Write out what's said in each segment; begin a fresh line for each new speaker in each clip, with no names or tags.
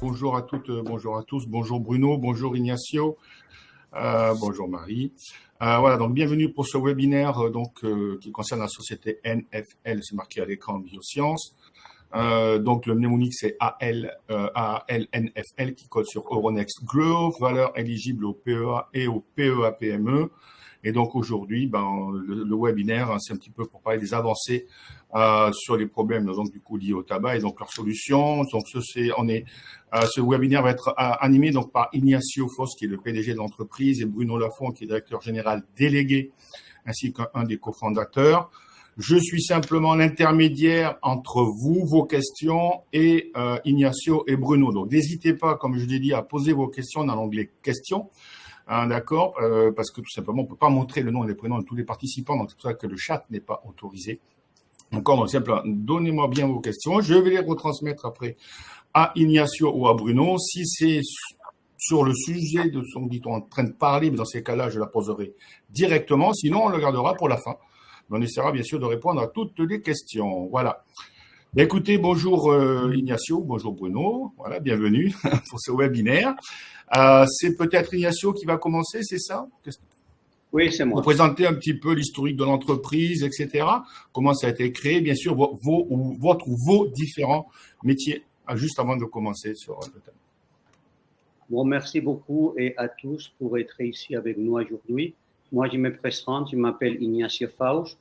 Bonjour à toutes, bonjour à tous, bonjour Bruno, bonjour Ignacio, bonjour Marie. Voilà, donc bienvenue pour ce webinaire qui concerne la société NFL, c'est marqué à l'écran Biosciences. Donc le mnémonique c'est ALNFL qui code sur Euronext Growth, valeur éligible au PEA et au PEA-PME. Et donc aujourd'hui, le webinaire, c'est un petit peu pour parler des avancées sur les problèmes donc du coup liés au tabac et donc leurs solutions. Donc ce webinaire va être animé donc par Ignacio Fos qui est le PDG de l'entreprise et Bruno Lafont qui est directeur général délégué ainsi qu'un des cofondateurs. Je suis simplement l'intermédiaire entre vous, vos questions et Ignacio et Bruno. Donc n'hésitez pas, comme je l'ai dit, à poser vos questions dans l'onglet questions. D'accord, parce que tout simplement, on ne peut pas montrer le nom et les prénoms de tous les participants, donc c'est pour ça que le chat n'est pas autorisé. D'accord, donc simplement, donnez-moi bien vos questions. Je vais les retransmettre après à Ignacio ou à Bruno. Si c'est sur le sujet de ce dont on est en train de parler, mais dans ces cas-là, je la poserai directement. Sinon, on le gardera pour la fin. Mais on essaiera bien sûr de répondre à toutes les questions. Voilà. Écoutez, bonjour Ignacio, bonjour Bruno. Voilà, bienvenue pour ce webinaire. C'est peut-être Ignacio qui va commencer, c'est ça?
Oui, c'est moi.
Vous présenter un petit peu l'historique de l'entreprise, etc. Comment ça a été créé, bien sûr, vos différents métiers, juste avant de commencer sur le thème.
Bon, merci beaucoup et à tous pour être ici avec nous aujourd'hui. Moi, je me présente, je m'appelle Ignacio Fos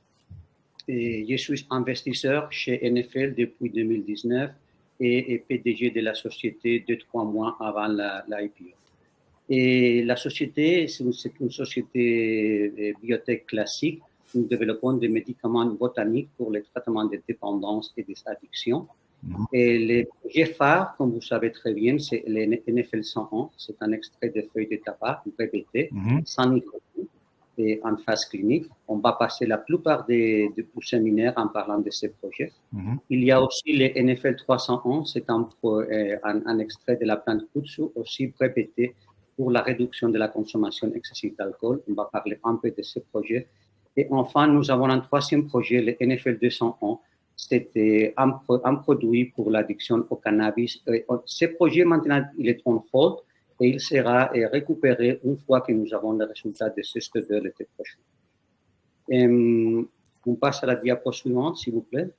et je suis investisseur chez NFL depuis 2019 et PDG de la société 2-3 mois avant l'IPO. Et la société, c'est une société biotech classique. Nous développons des médicaments botaniques pour le traitement des dépendances et des addictions. Et les projets phares, comme vous savez très bien, c'est le NFL 101. C'est un extrait de feuilles de tabac répété, sans nicotine et en phase clinique. On va passer la plupart des séminaires en parlant de ces projets. Il y a aussi le NFL 301. C'est un extrait de la plante Kudzu, aussi répété pour la réduction de la consommation excessive d'alcool. On va parler un peu de ce projet. Et enfin, nous avons un troisième projet, le NFL 201. C'était un produit pour l'addiction au cannabis. Ce projet, maintenant, il est en hold et il sera récupéré une fois que nous avons le résultat de ce study l'été prochain. On passe à la diapo suivante, s'il vous plaît.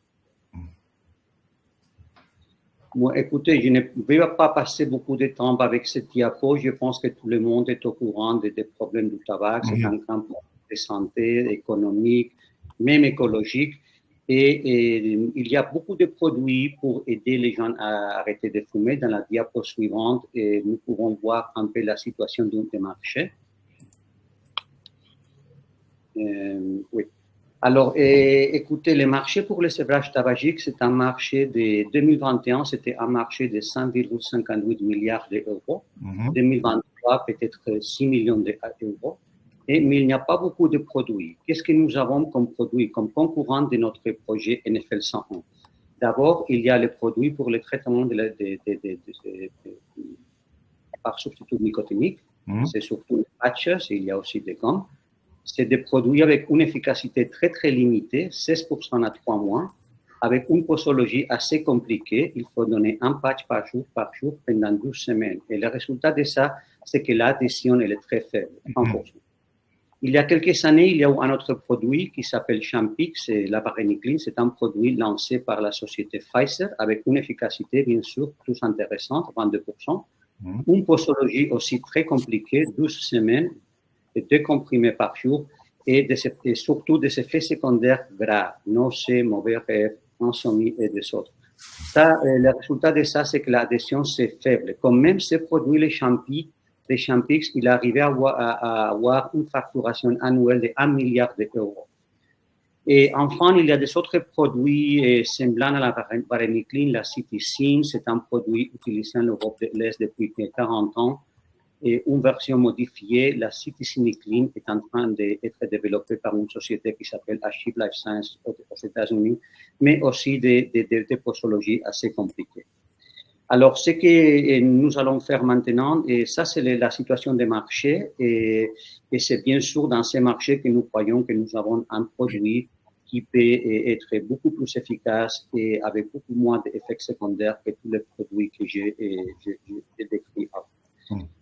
Bon, écoutez, je ne vais pas passer beaucoup de temps avec cette diapo. Je pense que tout le monde est au courant des problèmes du tabac. C'est un camp de santé, économique, même écologique. Et il y a beaucoup de produits pour aider les gens à arrêter de fumer. Dans la diapo suivante, et nous pouvons voir un peu la situation des marchés. Oui. Alors, écoutez, le marché pour le sevrage tabagique, c'est un marché de 2021, c'était un marché de 5,58 milliards d'euros. 2023, peut-être 6 millions d'euros. Mais il n'y a pas beaucoup de produits. Qu'est-ce que nous avons comme produits, comme concurrents de notre projet NFL 101? D'abord, il y a les produits pour le traitement par substitut nicotinique. C'est surtout les patches, il y a aussi des gommes. C'est des produits avec une efficacité très, très limitée, 16% à 3 mois, avec une posologie assez compliquée. Il faut donner un patch par jour pendant 12 semaines. Et le résultat de ça, c'est que l'adhésion elle est très faible, 1%. Il y a quelques années, il y a eu un autre produit qui s'appelle Champix, c'est la varenicline. C'est un produit lancé par la société Pfizer avec une efficacité, bien sûr, plus intéressante, 22%. Une posologie aussi très compliquée, 12 semaines, et 2 comprimés par jour, et surtout des effets secondaires graves, nausées, mauvais rêves, insomnie et des autres. Ça, le résultat de ça, c'est que l'adhésion, c'est faible. Comme même ces produits, les Champix, il arrivait à avoir une facturation annuelle de 1 milliard d'euros. Et enfin, il y a des autres produits semblants à la varenicline, la Citizen, c'est un produit utilisé en Europe de l'Est depuis 40 ans. Et une version modifiée, la Citizen est en train d'être développée par une société qui s'appelle Achieve Life Science aux États-Unis, mais aussi des posologies assez compliquées. Alors, ce que nous allons faire maintenant, et ça, c'est la situation des marchés, et c'est bien sûr dans ces marchés que nous croyons que nous avons un produit qui peut être beaucoup plus efficace et avec beaucoup moins d'effets secondaires que tous les produits que j'ai décrits avant.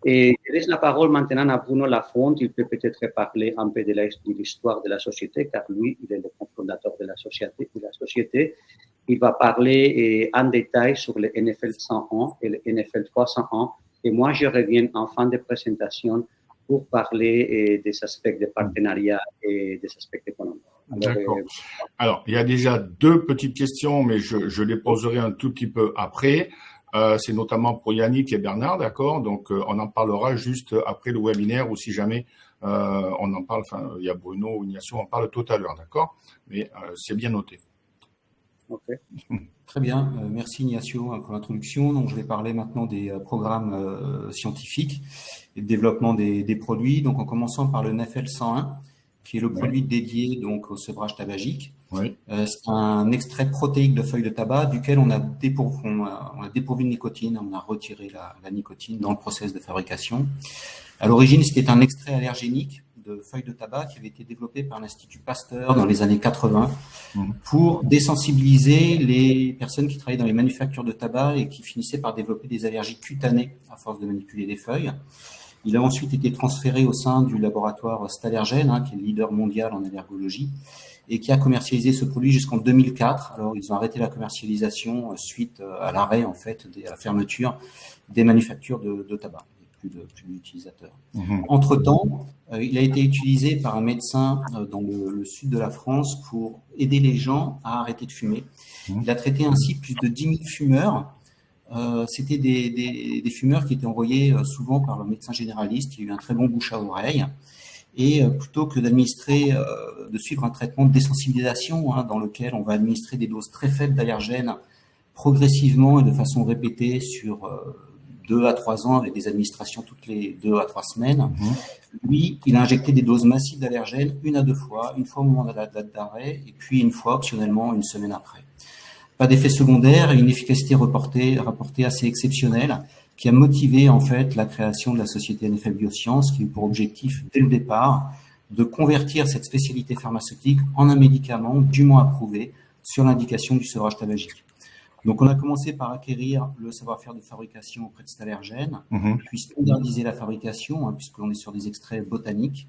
Et je laisse la parole maintenant à Bruno Lafont. Il peut peut-être parler un peu de l'histoire de la société, car lui, il est le cofondateur de la société. Il va parler en détail sur le NFL 101 et le NFL 301. Et moi, je reviens en fin de présentation pour parler des aspects de partenariat et des aspects économiques.
D'accord. Alors, il y a déjà 2 petites questions, mais je les poserai un tout petit peu après. C'est notamment pour Yannick et Bernard, d'accord? Donc, on en parlera juste après le webinaire ou si jamais on en parle, enfin, il y a Bruno ou Ignacio, on en parle tout à l'heure, d'accord? Mais c'est bien noté.
Okay.
Très bien, merci Ignacio pour l'introduction. Donc, je vais parler maintenant des programmes scientifiques et de développement des produits. Donc, en commençant par le NFL 101, qui est le produit dédié donc au sevrage tabagique.
Oui.
C'est un extrait protéique de feuilles de tabac duquel on a dépourvu de nicotine, on a retiré la nicotine dans le process de fabrication. À l'origine, c'était un extrait allergénique de feuilles de tabac qui avait été développé par l'Institut Pasteur dans les années 80 pour désensibiliser les personnes qui travaillaient dans les manufactures de tabac et qui finissaient par développer des allergies cutanées à force de manipuler les feuilles. Il a ensuite été transféré au sein du laboratoire Stalergen, qui est le leader mondial en allergologie, et qui a commercialisé ce produit jusqu'en 2004. Alors, ils ont arrêté la commercialisation suite à l'arrêt, en fait, à la fermeture des manufactures de tabac. Plus d'utilisateurs. Entre-temps, il a été utilisé par un médecin dans le sud de la France pour aider les gens à arrêter de fumer. Il a traité ainsi plus de 10 000 fumeurs. C'était des fumeurs qui étaient envoyés souvent par le médecin généraliste qui a eu un très bon bouche à oreille. Et plutôt que d'administrer, de suivre un traitement de désensibilisation dans lequel on va administrer des doses très faibles d'allergènes progressivement et de façon répétée sur 2 à 3 ans avec des administrations toutes les 2 à 3 semaines. Lui, il a injecté des doses massives d'allergènes 1 à 2 fois, une fois au moment de la date d'arrêt et puis une fois optionnellement 1 semaine après. Pas d'effet secondaire et une efficacité rapportée assez exceptionnelle qui a motivé en fait la création de la société NFL Biosciences qui a eu pour objectif dès le départ de convertir cette spécialité pharmaceutique en un médicament dûment approuvé sur l'indication du sevrage tabagique. Donc, on a commencé par acquérir le savoir-faire de fabrication auprès de Stalergen, puis standardiser la fabrication, puisqu'on est sur des extraits botaniques.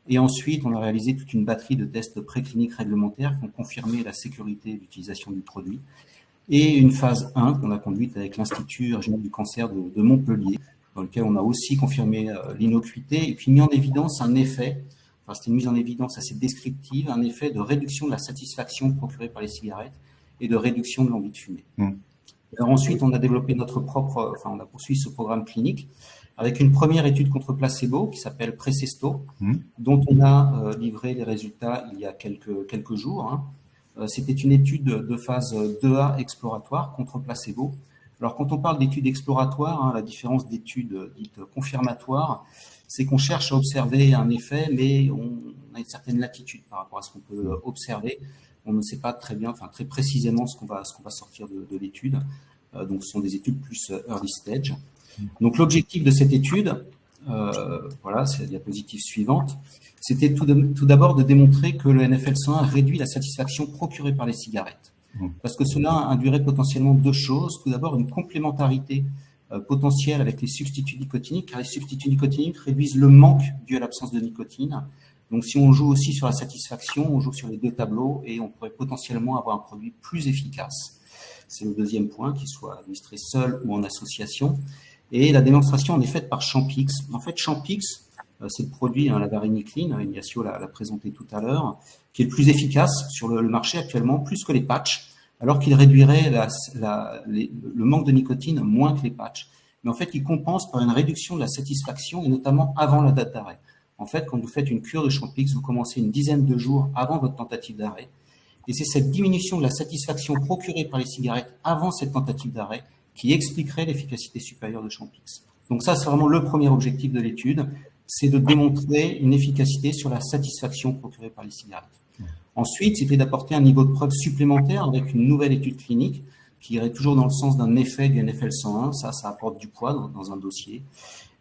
Et ensuite, on a réalisé toute une batterie de tests précliniques réglementaires qui ont confirmé la sécurité d'utilisation du produit. Et une phase 1 qu'on a conduite avec l'Institut régional du cancer de Montpellier, dans lequel on a aussi confirmé l'innocuité et puis mis en évidence un effet, c'était une mise en évidence assez descriptive, un effet de réduction de la satisfaction procurée par les cigarettes et de réduction de l'envie de fumer. Alors ensuite, on a développé on a poursuivi ce programme clinique avec une première étude contre placebo qui s'appelle Precesto, dont on a livré les résultats il y a quelques jours. C'était une étude de phase 2A exploratoire contre placebo. Alors quand on parle d'études exploratoires, la différence d'études dites confirmatoires, c'est qu'on cherche à observer un effet, mais on a une certaine latitude par rapport à ce qu'on peut observer. On ne sait pas très bien, très précisément ce qu'on va sortir de l'étude. Donc, ce sont des études plus early stage. Donc, l'objectif de cette étude, c'est la diapositive suivante, c'était tout d'abord de démontrer que le NFL 101 réduit la satisfaction procurée par les cigarettes. Parce que cela induirait potentiellement 2 choses. Tout d'abord, une complémentarité potentielle avec les substituts nicotiniques, car les substituts nicotiniques réduisent le manque dû à l'absence de nicotine. Donc, si on joue aussi sur la satisfaction, on joue sur les 2 tableaux et on pourrait potentiellement avoir un produit plus efficace. C'est le deuxième point, qu'il soit administré seul ou en association. Et la démonstration en est faite par Champix. En fait, Champix, c'est le produit, la varenicline, Ignacio l'a présenté tout à l'heure, qui est le plus efficace sur le marché actuellement, plus que les patchs, alors qu'il réduirait le manque de nicotine moins que les patchs. Mais en fait, il compense par une réduction de la satisfaction et notamment avant la date d'arrêt. En fait, quand vous faites une cure de Champix, vous commencez une dizaine de jours avant votre tentative d'arrêt. Et c'est cette diminution de la satisfaction procurée par les cigarettes avant cette tentative d'arrêt qui expliquerait l'efficacité supérieure de Champix. Donc ça, c'est vraiment le premier objectif de l'étude, c'est de démontrer une efficacité sur la satisfaction procurée par les cigarettes. Ensuite, c'était d'apporter un niveau de preuve supplémentaire avec une nouvelle étude clinique qui irait toujours dans le sens d'un effet du NFL 101. Ça apporte du poids dans un dossier.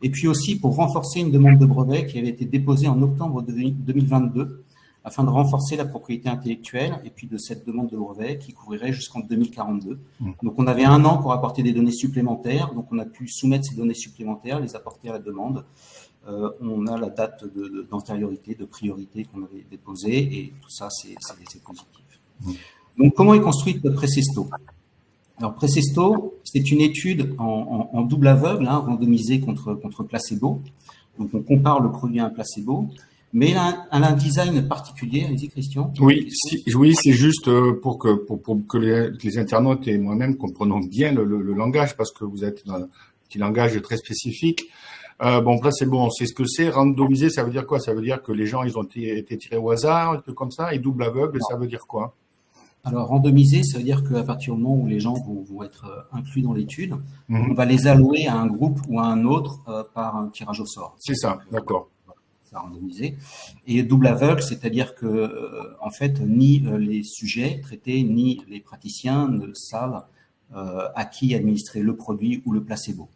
Et puis aussi pour renforcer une demande de brevet qui avait été déposée en octobre 2022 afin de renforcer la propriété intellectuelle et puis de cette demande de brevet qui couvrirait jusqu'en 2042. Donc, on avait 1 an pour apporter des données supplémentaires. Donc, on a pu soumettre ces données supplémentaires, les apporter à la demande. On a la date d'antériorité, de priorité qu'on avait déposée et tout ça, c'est positif. Donc, comment est construite Precesto? Alors, Precesto, c'est une étude en double aveugle, randomisée contre placebo. Donc, on compare le produit à un placebo. Mais elle a un design particulier. Allez-y, Christian.
Oui, c'est juste pour que les internautes et moi-même comprenons bien le langage, parce que vous êtes dans un petit langage très spécifique. Placebo, on sait ce que c'est. Randomisé, ça veut dire quoi? Ça veut dire que les gens, ils ont été tirés au hasard, un truc comme ça. Et double aveugle, ça veut dire quoi?
Alors, randomisé, ça veut dire qu'à partir du moment où les gens vont être inclus dans l'étude, on va les allouer à un groupe ou à un autre par un tirage au sort.
C'est ça, d'accord.
Randomisé. Et double aveugle, c'est-à-dire que, en fait, ni les sujets traités, ni les praticiens ne savent à qui administrer le produit ou le placebo.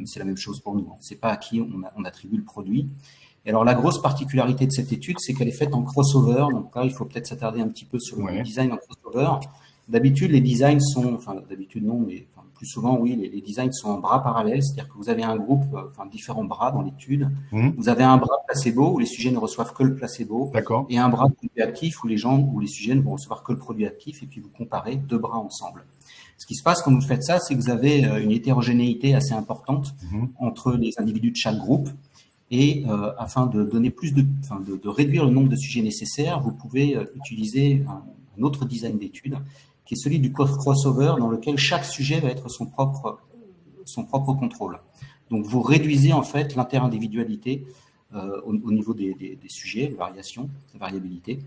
C'est la même chose pour nous. C'est pas à qui on attribue le produit. Et alors, la grosse particularité de cette étude, c'est qu'elle est faite en crossover. Donc là, il faut peut-être s'attarder un petit peu sur le design en crossover. D'habitude, les designs sont, d'habitude non, mais plus souvent, oui, les designs sont en bras parallèles. C'est-à-dire que vous avez un groupe, différents bras dans l'étude. Vous avez un bras placebo où les sujets ne reçoivent que le placebo.
D'accord.
Et un bras produit actif où les sujets ne vont recevoir que le produit actif. Et puis, vous comparez 2 bras ensemble. Ce qui se passe quand vous faites ça, c'est que vous avez une hétérogénéité assez importante entre les individus de chaque groupe. Et afin de donner de réduire le nombre de sujets nécessaires, vous pouvez utiliser un autre design d'étude qui est celui du crossover, dans lequel chaque sujet va être son propre contrôle. Donc, vous réduisez en fait l'inter-individualité au niveau des sujets, de variabilité.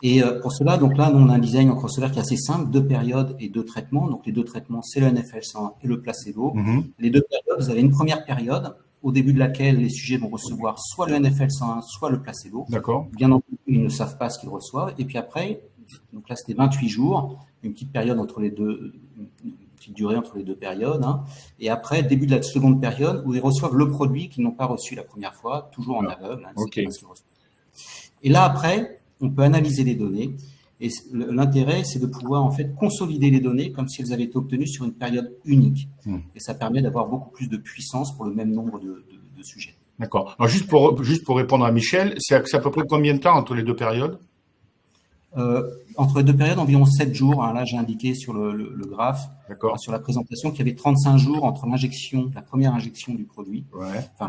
Et pour cela, donc là, nous, on a un design en crossover qui est assez simple, 2 périodes et 2 traitements. Donc, les 2 traitements, c'est le NFL 101 et le placebo. Les 2 périodes, vous avez une première période au début de laquelle les sujets vont recevoir soit le NFL 101, soit le placebo.
D'accord.
Bien entendu, ils ne savent pas ce qu'ils reçoivent. Et puis après, donc là, c'était 28 jours, une petite période entre les deux, une petite durée entre les 2 périodes. Et après, début de la seconde période, où ils reçoivent le produit qu'ils n'ont pas reçu la première fois, toujours en aveugle.
Okay.
Et là, après, on peut analyser les données. Et l'intérêt, c'est de pouvoir en fait consolider les données comme si elles avaient été obtenues sur une période unique. Et ça permet d'avoir beaucoup plus de puissance pour le même nombre de sujets.
D'accord. Alors juste pour répondre à Michel, c'est à peu près combien de temps entre les 2 périodes?
Entre les 2 périodes, environ 7 jours. Là, j'ai indiqué sur le graphe, sur la présentation, qu'il y avait 35 jours entre la première injection du produit,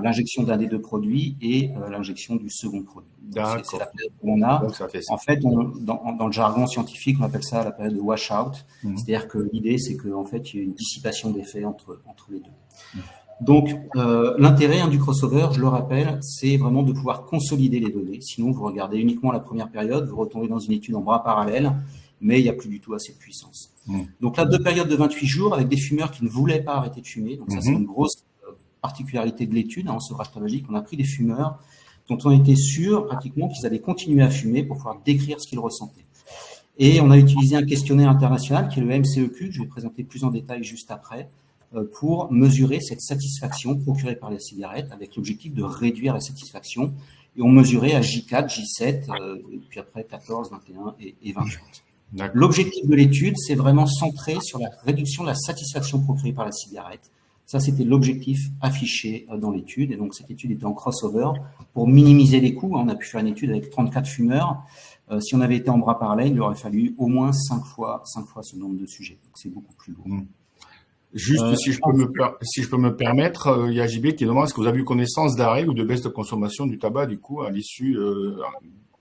l'injection d'un des 2 produits et l'injection du second produit. C'est la période qu'on a.
Donc,
en fait, dans le jargon scientifique, on appelle ça la période de washout. C'est-à-dire que l'idée, c'est qu'en fait, il y a une dissipation d'effets entre les 2. Donc, l'intérêt du crossover, je le rappelle, c'est vraiment de pouvoir consolider les données. Sinon, vous regardez uniquement la première période, vous retombez dans une étude en bras parallèles, mais il n'y a plus du tout assez de puissance. Donc là, 2 périodes de 28 jours avec des fumeurs qui ne voulaient pas arrêter de fumer. Donc ça, c'est une grosse particularité de l'étude, en sevrage tabagique. On a pris des fumeurs dont on était sûr pratiquement qu'ils allaient continuer à fumer pour pouvoir décrire ce qu'ils ressentaient. Et on a utilisé un questionnaire international qui est le MCEQ, que je vais présenter plus en détail juste après, pour mesurer cette satisfaction procurée par les cigarettes avec l'objectif de réduire la satisfaction. Et on mesurait à J4, J7, puis après 14, 21 et 28. L'objectif de l'étude, c'est vraiment centré sur la réduction de la satisfaction procurée par la cigarette. Ça, c'était l'objectif affiché dans l'étude. Et donc, cette étude était en crossover pour minimiser les coûts. On a pu faire une étude avec 34 fumeurs. Si on avait été en bras parallèles, il aurait fallu au moins 5 fois ce nombre de sujets. Donc, c'est beaucoup plus lourd.
Juste, si je peux me permettre, il y a JB qui demande est-ce que vous avez eu connaissance d'arrêt ou de baisse de consommation du tabac, du coup, à l'issue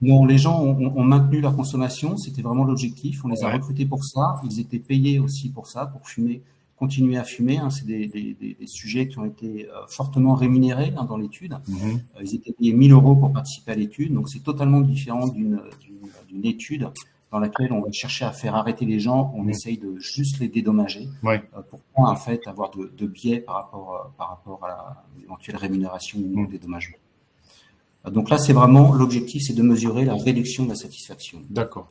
Non, les gens ont maintenu leur consommation. C'était vraiment l'objectif. On les a recrutés pour ça. Ils étaient payés aussi pour ça, pour fumer, continuer à fumer. C'est des sujets qui ont été fortement rémunérés dans l'étude. Ils étaient payés 1 000 € pour participer à l'étude. Donc, c'est totalement différent d'une étude dans laquelle on va chercher à faire arrêter les gens, on essaye de juste les dédommager pour pas en fait avoir de biais par rapport à l'éventuelle rémunération ou dédommagement. Donc là, c'est vraiment l'objectif, c'est de mesurer la réduction de la satisfaction.
D'accord.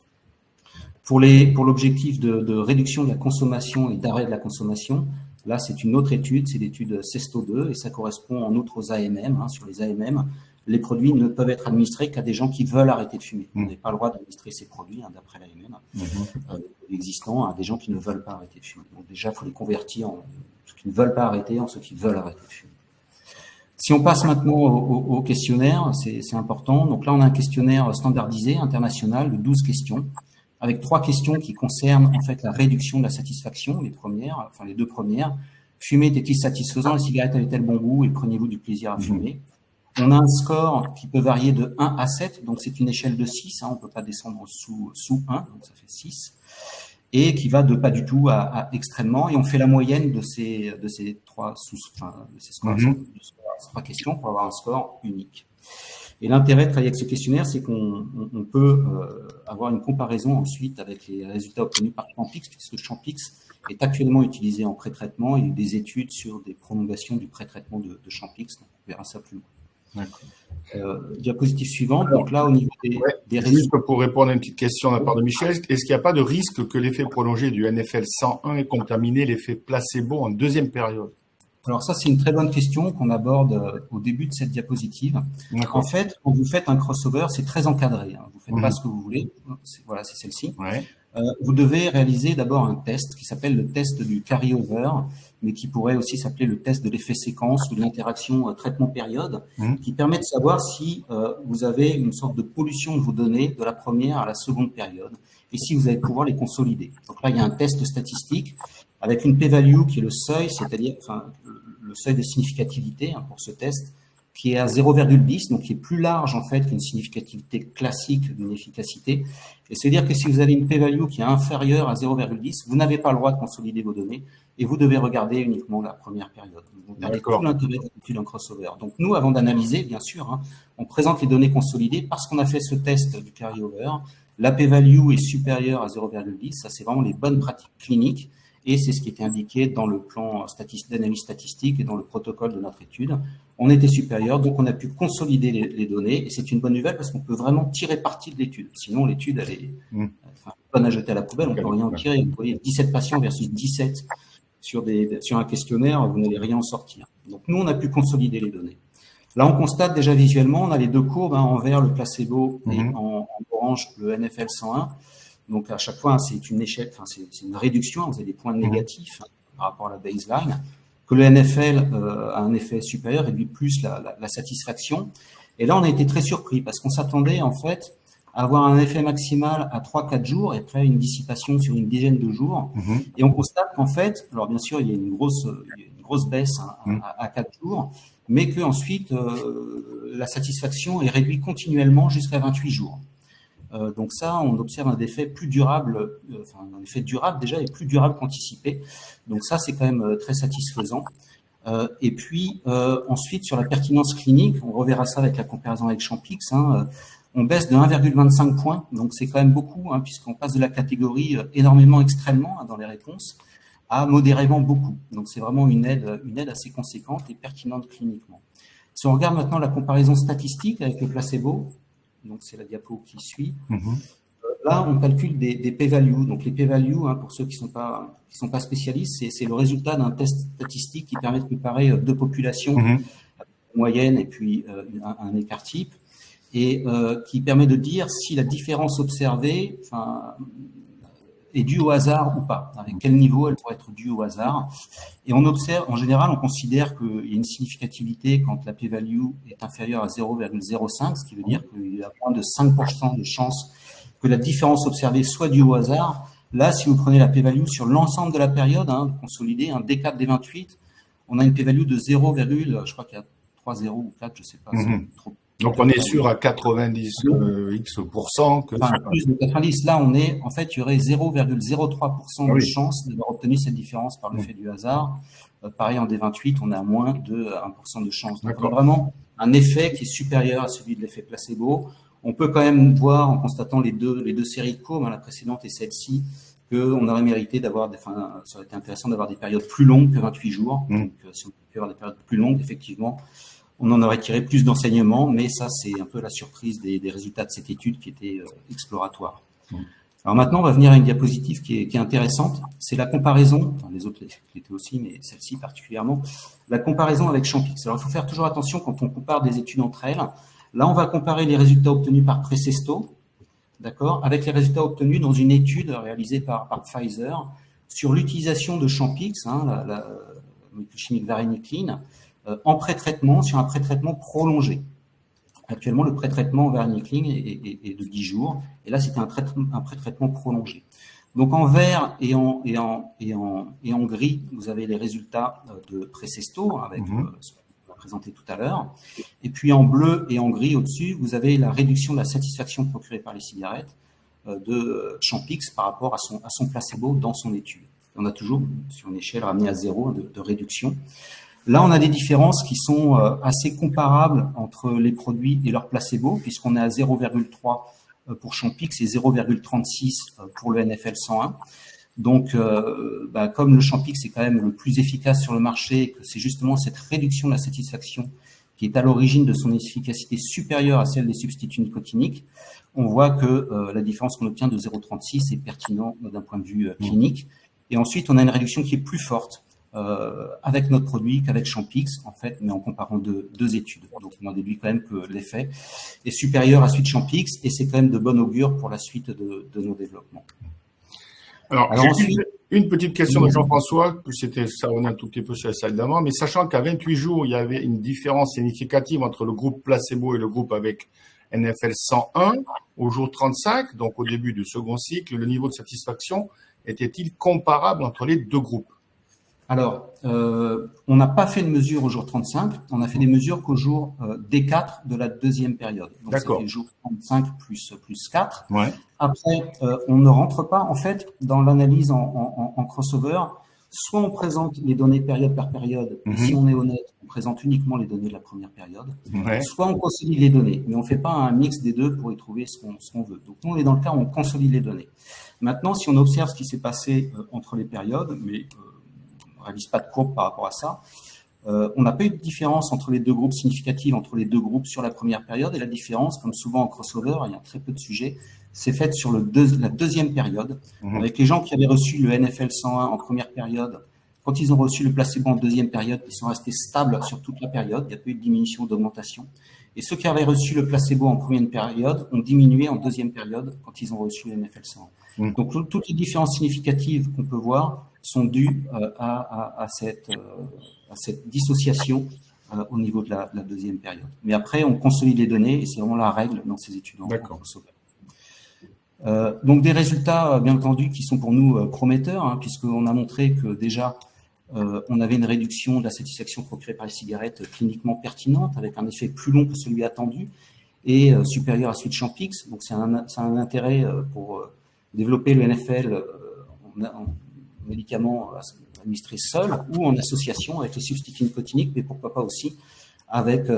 Pour l'objectif de réduction de la consommation et d'arrêt de la consommation, là, c'est une autre étude, c'est l'étude CESTO 2 et ça correspond en outre aux AMM. Sur les AMM, les produits ne peuvent être administrés qu'à des gens qui veulent arrêter de fumer. On n'a pas le droit d'administrer ces produits, d'après l'AMM, existants, à des gens qui ne veulent pas arrêter de fumer. Donc déjà, il faut les convertir en ceux qui ne veulent pas arrêter, en ceux qui veulent arrêter de fumer. Si on passe maintenant au questionnaire, c'est important. Donc là, on a un questionnaire standardisé, international, de 12 questions, avec 3 questions qui concernent en fait la réduction de la satisfaction, les 2 premières. Fumer était-il satisfaisant? La cigarette avait-elle bon goût? Et preniez-vous du plaisir à fumer? On a un score qui peut varier de 1 à 7, donc c'est une échelle de 6, on ne peut pas descendre sous 1, donc ça fait 6, et qui va de pas du tout à extrêmement, et on fait la moyenne de ces 3 3 questions pour avoir un score unique. Et l'intérêt de travailler avec ce questionnaire, c'est qu'on peut avoir une comparaison ensuite avec les résultats obtenus par Champix, puisque Champix est actuellement utilisé en pré-traitement. Il y a eu des études sur des prolongations du pré-traitement de Champix, donc on verra ça plus loin. Diapositive suivante. Donc là, au niveau des résultats.
Juste pour répondre à une petite question de la part de Michel, est-ce qu'il n'y a pas de risque que l'effet prolongé du NFL 101 ait contaminé l'effet placebo en deuxième période?
Alors ça, c'est une très bonne question qu'on aborde au début de cette diapositive. En fait, quand vous faites un crossover, c'est très encadré. Vous ne faites pas ce que vous voulez. Voilà, c'est celle-ci.
Ouais.
Vous devez réaliser d'abord un test qui s'appelle le test du carry-over, mais qui pourrait aussi s'appeler le test de l'effet séquence ou de l'interaction traitement-période, qui permet de savoir si vous avez une sorte de pollution de vos données de la première à la seconde période, et si vous allez pouvoir les consolider. Donc là, il y a un test statistique avec une p-value qui est le seuil, c'est-à-dire le seuil de significativité pour ce test, qui est à 0,10, donc qui est plus large en fait qu'une significativité classique d'une efficacité. Et c'est-à-dire que si vous avez une p-value qui est inférieure à 0,10, vous n'avez pas le droit de consolider vos données et vous devez regarder uniquement la première période. Vous perdez tout l'intérêt d'un crossover. Donc nous, avant d'analyser, bien sûr, on présente les données consolidées parce qu'on a fait ce test du carry-over. La p-value est supérieure à 0,10, ça c'est vraiment les bonnes pratiques cliniques. Et c'est ce qui était indiqué dans le plan d'analyse statistique et dans le protocole de notre étude. On était supérieur, donc on a pu consolider les données, et c'est une bonne nouvelle parce qu'on peut vraiment tirer parti de l'étude. Sinon, l'étude, elle est bonne à jeter à la poubelle, on ne peut rien en tirer. Vous voyez, 17 patients versus 17 sur un questionnaire, vous n'allez rien en sortir. Donc nous, on a pu consolider les données. Là, on constate déjà visuellement, on a les deux courbes, en vert le placebo et en orange le NFL 101. Donc, à chaque fois, c'est une échelle, c'est une réduction, vous avez des points négatifs par rapport à la baseline, que le NFL a un effet supérieur, réduit plus la satisfaction. Et là, on a été très surpris parce qu'on s'attendait, en fait, à avoir un effet maximal à 3-4 jours et après une dissipation sur une dizaine de jours. Et on constate qu'en fait, alors bien sûr, il y a une grosse baisse à 4 jours, mais qu'ensuite, la satisfaction est réduite continuellement jusqu'à 28 jours. Donc ça, on observe un effet plus durable, un effet durable déjà et plus durable qu'anticipé. Donc ça, c'est quand même très satisfaisant. Et puis ensuite, sur la pertinence clinique, on reverra ça avec la comparaison avec Champix. On baisse de 1,25 points, donc c'est quand même beaucoup, puisqu'on passe de la catégorie énormément extrêmement dans les réponses à modérément beaucoup. Donc c'est vraiment une aide assez conséquente et pertinente cliniquement. Si on regarde maintenant la comparaison statistique avec le placebo, donc c'est la diapo qui suit. Là, on calcule des p-values. Donc les p-values, pour ceux qui sont pas spécialistes, c'est le résultat d'un test statistique qui permet de comparer deux populations, moyenne et puis un écart type, et qui permet de dire si la différence observée est due au hasard ou pas, avec quel niveau elle pourrait être due au hasard. Et on observe, en général, on considère qu'il y a une significativité quand la p-value est inférieure à 0,05, ce qui veut dire qu'il y a moins de 5% de chances que la différence observée soit due au hasard. Là, si vous prenez la p-value sur l'ensemble de la période, consolidée, un D4 des 28, on a une p-value de 0, je crois qu'il y a 3, 0 ou 4, je ne sais pas. Trop.
Donc, on est sûr à 90% que
plus de 90. Là, en fait, il y aurait 0,03% de chance d'avoir obtenu cette différence par le fait du hasard. Pareil, en D28, on est à moins de 1% de chance. Donc, on a vraiment un effet qui est supérieur à celui de l'effet placebo. On peut quand même voir, en constatant les deux séries de courbes, la précédente et celle-ci, qu'on aurait mérité d'avoir, ça aurait été intéressant d'avoir des périodes plus longues que 28 jours. Donc, si on peut avoir des périodes plus longues, effectivement, on en aurait tiré plus d'enseignements, mais ça, c'est un peu la surprise des résultats de cette étude qui était exploratoire. Alors maintenant, on va venir à une diapositive qui est intéressante. C'est la comparaison, les autres l'étaient aussi, mais celle-ci particulièrement, la comparaison avec Champix. Alors, il faut faire toujours attention quand on compare des études entre elles, Là, on va comparer les résultats obtenus par Precesto, d'accord, avec les résultats obtenus dans une étude réalisée par Pfizer sur l'utilisation de Champix, la molécule chimique varenicline, en pré-traitement, sur un pré-traitement prolongé. Actuellement, le pré-traitement varenicline est de 10 jours, et là, c'était un pré-traitement prolongé. Donc, en vert et en gris, vous avez les résultats de Precesto, avec ce qu'on va présenter tout à l'heure. Et puis, en bleu et en gris, au-dessus, vous avez la réduction de la satisfaction procurée par les cigarettes de Champix par rapport à son placebo dans son étude. On a toujours, sur une échelle ramenée à 0, de réduction. Là, on a des différences qui sont assez comparables entre les produits et leur placebo, puisqu'on est à 0,3 pour Champix et 0,36 pour le NFL 101. Donc, comme le Champix est quand même le plus efficace sur le marché, que c'est justement cette réduction de la satisfaction qui est à l'origine de son efficacité supérieure à celle des substituts nicotiniques, on voit que la différence qu'on obtient de 0,36 est pertinent d'un point de vue clinique. Et ensuite, on a une réduction qui est plus forte avec notre produit qu'avec Champix, en fait, mais en comparant deux études. Donc, on en déduit quand même que l'effet est supérieur à celui de Champix, et c'est quand même de bon augure pour la suite de nos développements.
Alors ensuite, une petite question de Jean-François, que ça revenait un tout petit peu sur la slide d'avant, mais sachant qu'à 28 jours, il y avait une différence significative entre le groupe placebo et le groupe avec NFL 101, au jour 35, donc au début du second cycle, le niveau de satisfaction était-il comparable entre les deux groupes?
Alors, on n'a pas fait de mesure au jour 35, on a fait des mesures qu'au jour D4 de la deuxième période. Donc,
d'accord.
C'était le jour 35 plus 4.
Ouais.
Après, on ne rentre pas, en fait, dans l'analyse en crossover. Soit on présente les données période par période, et si on est honnête, on présente uniquement les données de la première période.
Ouais.
Soit on consolide les données, mais on ne fait pas un mix des deux pour y trouver ce qu'on veut. Donc, nous, on est dans le cas où on consolide les données. Maintenant, si on observe ce qui s'est passé entre les périodes, mais on ne réalise pas de courbe par rapport à ça, on n'a pas eu de différence entre les deux groupes significative entre les deux groupes sur la première période, et la différence, comme souvent en crossover, il y a très peu de sujets, c'est faite sur la deuxième période, avec les gens qui avaient reçu le NFL 101 en première période. Quand ils ont reçu le placebo en deuxième période, ils sont restés stables sur toute la période, il n'y a pas eu de diminution, d'augmentation. Et ceux qui avaient reçu le placebo en première période ont diminué en deuxième période quand ils ont reçu le NFL 101. Donc, toutes les différences significatives qu'on peut voir sont dues à cette dissociation au niveau de la deuxième période. Mais après, on consolide les données, et c'est vraiment la règle dans ces études.
D'accord.
Donc, des résultats, bien entendu, qui sont pour nous prometteurs, puisqu'on a montré que déjà, on avait une réduction de la satisfaction procurée par les cigarettes cliniquement pertinente, avec un effet plus long que celui attendu et supérieur à celui de Champix. Donc, c'est un intérêt pour développer le NFL en médicaments administrés seuls ou en association avec les substituts nicotiniques, mais pourquoi pas aussi avec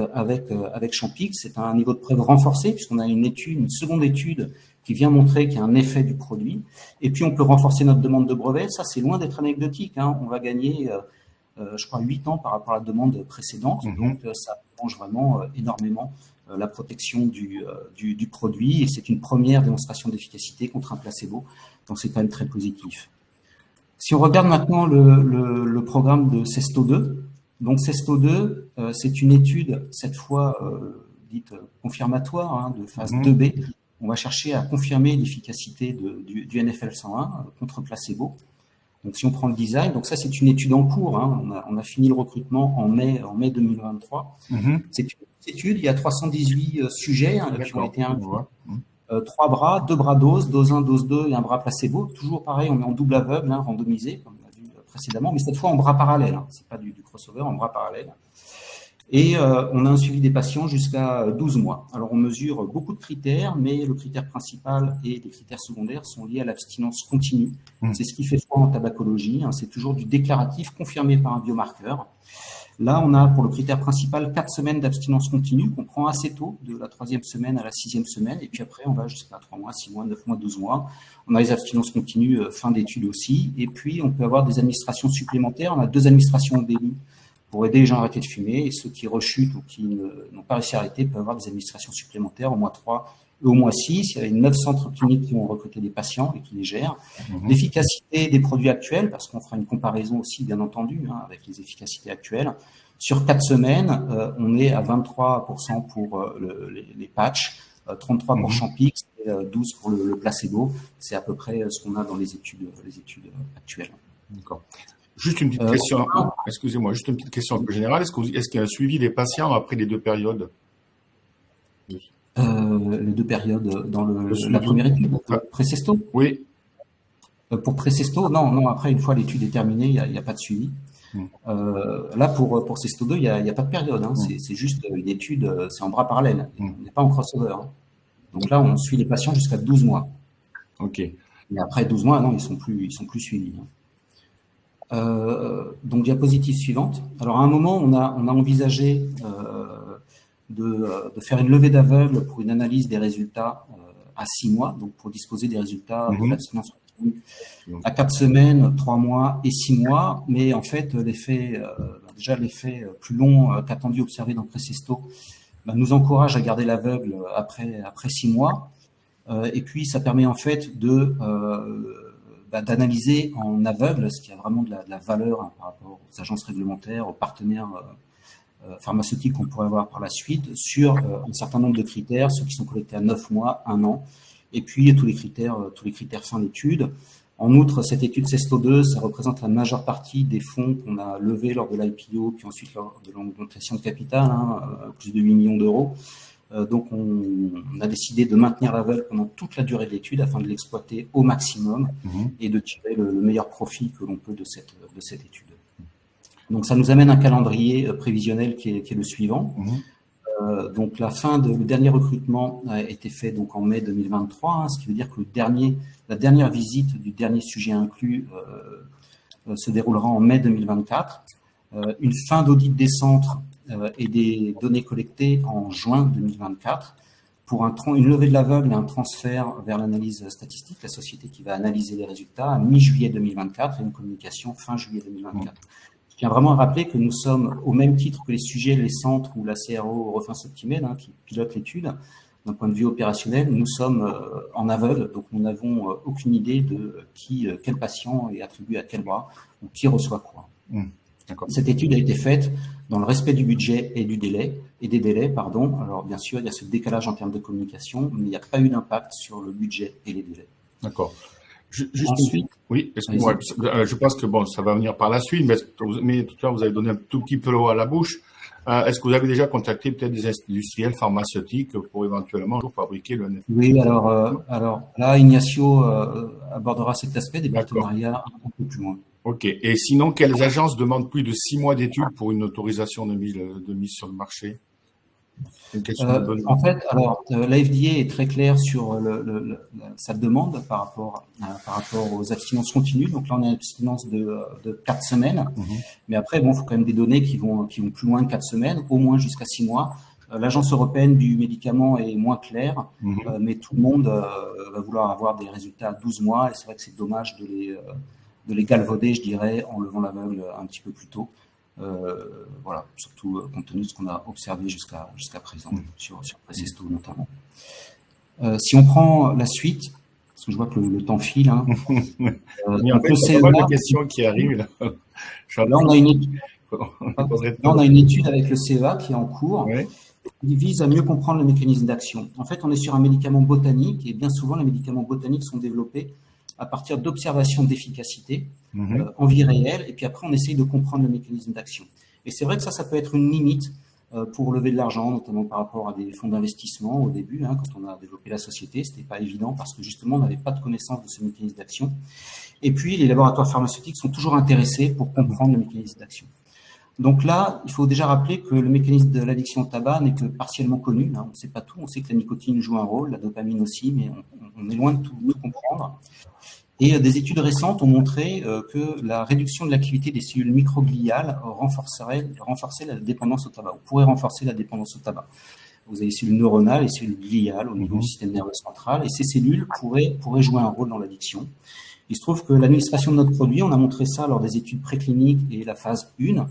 Champix. C'est un niveau de preuve renforcé, puisqu'on a une seconde étude qui vient montrer qu'il y a un effet du produit. Et puis, on peut renforcer notre demande de brevet. Ça, c'est loin d'être anecdotique. On va gagner, je crois, 8 ans par rapport à la demande précédente. Donc, ça change vraiment énormément la protection du produit. Et c'est une première démonstration d'efficacité contre un placebo. Donc, c'est quand même très positif. Si on regarde maintenant le programme de CESTO2, donc CESTO2, c'est une étude, cette fois dite confirmatoire, de phase 2B. On va chercher à confirmer l'efficacité du NFL 101 contre placebo. Donc, si on prend le design, donc ça, c'est une étude en cours. On a fini le recrutement en mai 2023. C'est une étude, il y a 318 sujets qui ont été inclus. 3 bras, 2 bras dose 1, dose 2 et un bras placebo. Toujours pareil, on est en double aveugle, randomisé, comme on a vu précédemment, mais cette fois en bras parallèle. C'est pas du crossover, en bras parallèle. Et on a un suivi des patients jusqu'à 12 mois. Alors, on mesure beaucoup de critères, mais le critère principal et les critères secondaires sont liés à l'abstinence continue. C'est ce qui fait foi en tabacologie. C'est toujours du déclaratif confirmé par un biomarqueur. Là, on a pour le critère principal 4 semaines d'abstinence continue qu'on prend assez tôt, de la 3e semaine à la 6e semaine. Et puis après, on va jusqu'à 3 mois, 6 mois, 9 mois, 12 mois. On a les abstinences continues fin d'études aussi. Et puis, on peut avoir des administrations supplémentaires. On a 2 administrations au début pour aider les gens à arrêter de fumer, et ceux qui rechutent ou qui n'ont pas réussi à arrêter peuvent avoir des administrations supplémentaires au mois 3 et au mois 6. Il y a 9 centres cliniques qui ont recruté des patients et qui les gèrent. L'efficacité des produits actuels, parce qu'on fera une comparaison aussi, bien entendu, avec les efficacités actuelles, Sur 4 semaines, on est à 23% pour les patchs, 33 pour Champix et 12 pour le placebo. C'est à peu près ce qu'on a dans les études actuelles.
D'accord. Juste une petite question, excusez-moi, juste une petite question un peu générale. Est-ce qu'il y a un suivi des patients après les 2 périodes?
Les 2 périodes dans la première étude, Precesto?
Oui.
Pour Precesto, non, après, une fois l'étude est terminée, il n'y a pas de suivi. Là, pour Cesto 2, il n'y a pas de période. Hein. C'est juste une étude, c'est en bras parallèle. On n'est pas en crossover. Hein. Donc là, on suit les patients jusqu'à 12 mois.
OK.
Mais après 12 mois, non, ils sont plus suivis. Donc, diapositive suivante. Alors, à un moment, on a envisagé de faire une levée d'aveugle pour une analyse des résultats à 6 mois, donc pour disposer des résultats de l'abstinence à 4 semaines, 3 mois et 6 mois. Mais en fait, l'effet plus long qu'attendu observé dans Precesto nous encourage à garder l'aveugle après 6 mois. Et puis, ça permet en fait d'analyser en aveugle, ce qui a vraiment de la valeur par rapport aux agences réglementaires, aux partenaires pharmaceutiques qu'on pourrait avoir par la suite, sur un certain nombre de critères, ceux qui sont collectés à 9 mois, 1 an, et puis tous les critères fin d'étude. En outre, cette étude Cesto 2, ça représente la majeure partie des fonds qu'on a levés lors de l'IPO, puis ensuite lors de l'augmentation de capital, plus de 8 millions d'euros. Donc, on a décidé de maintenir l'aveugle pendant toute la durée de l'étude afin de l'exploiter au maximum et de tirer le meilleur profit que l'on peut de cette étude. Donc, ça nous amène un calendrier prévisionnel qui est le suivant. Donc, le dernier recrutement a été fait donc en mai 2023, ce qui veut dire que la dernière visite du dernier sujet inclus se déroulera en mai 2024. Une fin d'audit des centres et des données collectées en juin 2024 pour une levée de l'aveugle et un transfert vers l'analyse statistique, la société qui va analyser les résultats à mi-juillet 2024 et une communication fin juillet 2024. Je tiens vraiment à rappeler que nous sommes au même titre que les sujets, les centres ou la CRO Refins Optimed qui pilote l'étude. D'un point de vue opérationnel, nous sommes en aveugle, donc nous n'avons aucune idée de quel patient est attribué à quel bras ou qui reçoit quoi. Cette étude a été faite dans le respect du budget et des délais. Alors, bien sûr, il y a ce décalage en termes de communication, mais il n'y a pas eu d'impact sur le budget et les délais.
D'accord. Ensuite, oui, excuse-moi, je pense que ça va venir par la suite, mais tout à l'heure, vous avez donné un tout petit peu l'eau à la bouche. Est-ce que vous avez déjà contacté peut-être des industriels pharmaceutiques pour éventuellement fabriquer le NFT?
Oui, alors là, Ignacio abordera cet aspect des partenariats un peu plus loin.
OK. Et sinon, quelles agences demandent plus de 6 mois d'études pour une autorisation de mise sur le marché?
En fait, la FDA est très claire sur sa demande par rapport aux abstinences continues. Donc là, on a une abstinence de 4 semaines. Mais après, il faut quand même des données qui vont plus loin que 4 semaines, au moins jusqu'à 6 mois. L'Agence européenne du médicament est moins claire, mais tout le monde va vouloir avoir des résultats à 12 mois. Et c'est vrai que c'est dommage de les galvauder, je dirais, en levant l'aveugle un petit peu plus tôt. Voilà, surtout compte tenu de ce qu'on a observé jusqu'à présent sur Precesto notamment. Si on prend la suite, parce que je vois que le temps file.
Il y a pas mal de questions qui arrivent. Là,
on a une étude avec le CEA qui est en cours. Il vise à mieux comprendre le mécanisme d'action. En fait, on est sur un médicament botanique et bien souvent, les médicaments botaniques sont développés à partir d'observations d'efficacité en vie réelle, et puis après on essaye de comprendre le mécanisme d'action. Et c'est vrai que ça peut être une limite pour lever de l'argent, notamment par rapport à des fonds d'investissement au début, quand on a développé la société, c'était pas évident parce que justement on n'avait pas de connaissance de ce mécanisme d'action. Et puis les laboratoires pharmaceutiques sont toujours intéressés pour comprendre le mécanisme d'action. Donc là, il faut déjà rappeler que le mécanisme de l'addiction au tabac n'est que partiellement connu. On ne sait pas tout. On sait que la nicotine joue un rôle, la dopamine aussi, mais on est loin de tout comprendre. Et des études récentes ont montré que la réduction de l'activité des cellules microgliales renforçait la dépendance au tabac, ou pourrait renforcer la dépendance au tabac. Vous avez les cellules neuronales et les cellules gliales au niveau du système nerveux central, et ces cellules pourraient jouer un rôle dans l'addiction. Il se trouve que l'administration de notre produit, on a montré ça lors des études précliniques et la phase 1,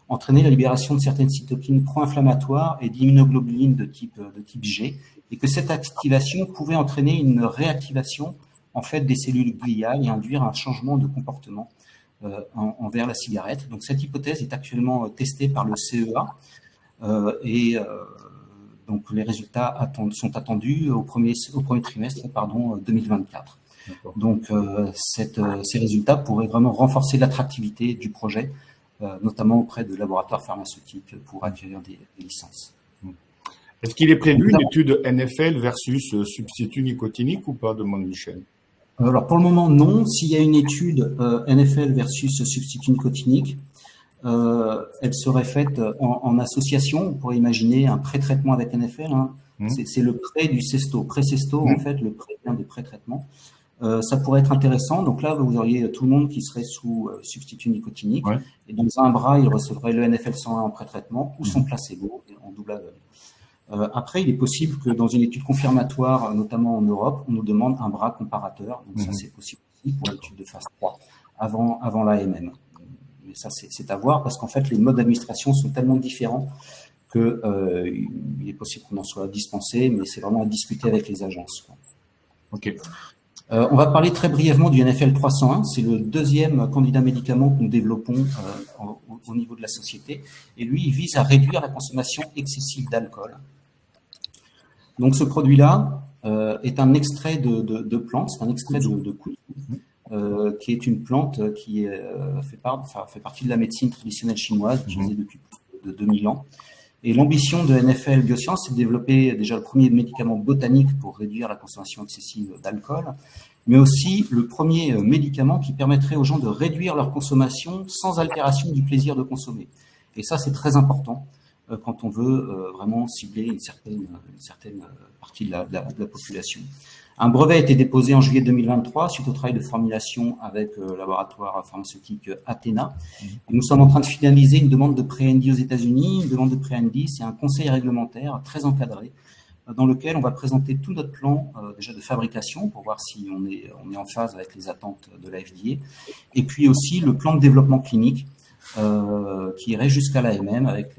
entraînait la libération de certaines cytokines pro-inflammatoires et d'immunoglobuline de type G, et que cette activation pouvait entraîner une réactivation en fait des cellules gliales et induire un changement de comportement envers la cigarette. Donc cette hypothèse est actuellement testée par le CEA donc les résultats sont attendus au premier trimestre 2024. Donc ces résultats pourraient vraiment renforcer l'attractivité du projet, notamment auprès de laboratoires pharmaceutiques pour acquérir des licences.
Est-ce qu'il est prévu une étude NFL versus substitut nicotinique ou pas, demande Michel?
Alors pour le moment non. S'il y a une étude NFL versus substitut nicotinique, elle serait faite en association. On pourrait imaginer un pré-traitement avec NFL. C'est le pré du cesto. Pré-cesto, en fait, le pré vient de pré-traitement. Ça pourrait être intéressant. Donc là, vous auriez tout le monde qui serait sous substitut nicotinique. Et dans un bras, il recevrait le NFL 101 en pré-traitement ou son placebo en double aveugle. Après, il est possible que dans une étude confirmatoire, notamment en Europe, on nous demande un bras comparateur. Donc ça, c'est possible aussi pour l'étude de phase 3 avant l'AMM. Mais ça, c'est à voir parce qu'en fait, les modes d'administration sont tellement différents que il est possible qu'on en soit dispensé, mais c'est vraiment à discuter avec les agences.
OK.
On va parler très brièvement du NFL 301. C'est le deuxième candidat médicament que nous développons au niveau de la société. Et lui, il vise à réduire la consommation excessive d'alcool. Donc, ce produit-là est un extrait de plante, c'est un extrait de coulis, qui est une plante qui fait partie de la médecine traditionnelle chinoise, utilisée depuis plus de 2000 ans. Et l'ambition de NFL Biosciences, c'est de développer déjà le premier médicament botanique pour réduire la consommation excessive d'alcool, mais aussi le premier médicament qui permettrait aux gens de réduire leur consommation sans altération du plaisir de consommer. Et ça, c'est très important quand on veut vraiment cibler une certaine partie de la population. Un brevet a été déposé en juillet 2023 suite au travail de formulation avec le laboratoire pharmaceutique Athena. Et nous sommes en train de finaliser une demande de pré-ND aux États-Unis. Une demande de pré-ND, c'est un conseil réglementaire très encadré dans lequel on va présenter tout notre plan déjà de fabrication pour voir si on est en phase avec les attentes de la FDA. Et puis aussi le plan de développement clinique qui irait jusqu'à l'AMM avec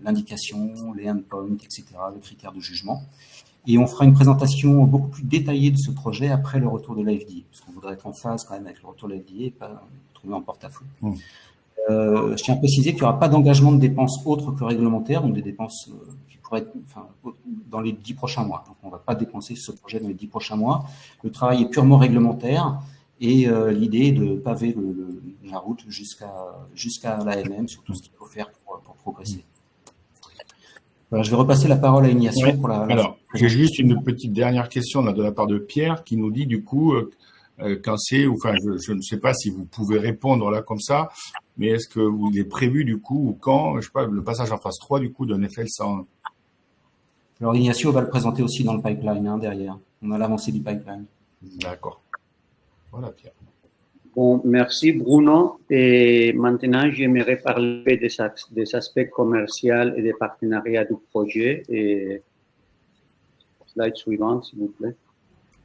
l'indication, les endpoints, etc., les critères de jugement. Et on fera une présentation beaucoup plus détaillée de ce projet après le retour de la FDA, parce qu'on voudrait être en phase quand même avec le retour de la FDA et pas trouver en porte-à-faux. Je tiens à préciser qu'il n'y aura pas d'engagement de dépenses autres que réglementaires, donc des dépenses qui pourraient être dans les 10 prochains mois. Donc on ne va pas dépenser ce projet dans les 10 prochains mois. Le travail est purement réglementaire et l'idée est de paver la route jusqu'à l'AMM sur tout ce qu'il faut faire pour progresser. Voilà, je vais repasser la parole à Ignacio pour la.
Alors, j'ai juste une petite dernière question là, de la part de Pierre qui nous dit du coup, quand c'est, enfin, je ne sais pas si vous pouvez répondre là comme ça, mais est-ce que il est prévu du coup ou quand, je sais pas, le passage en phase 3 du coup d'un NFL 101?
Alors Ignacio va le présenter aussi dans le pipeline derrière. On a l'avancée du pipeline.
D'accord. Voilà Pierre.
Bon, merci Bruno. Et maintenant, j'aimerais parler des aspects commerciaux et des partenariats du projet. Et slide suivante, s'il vous plaît.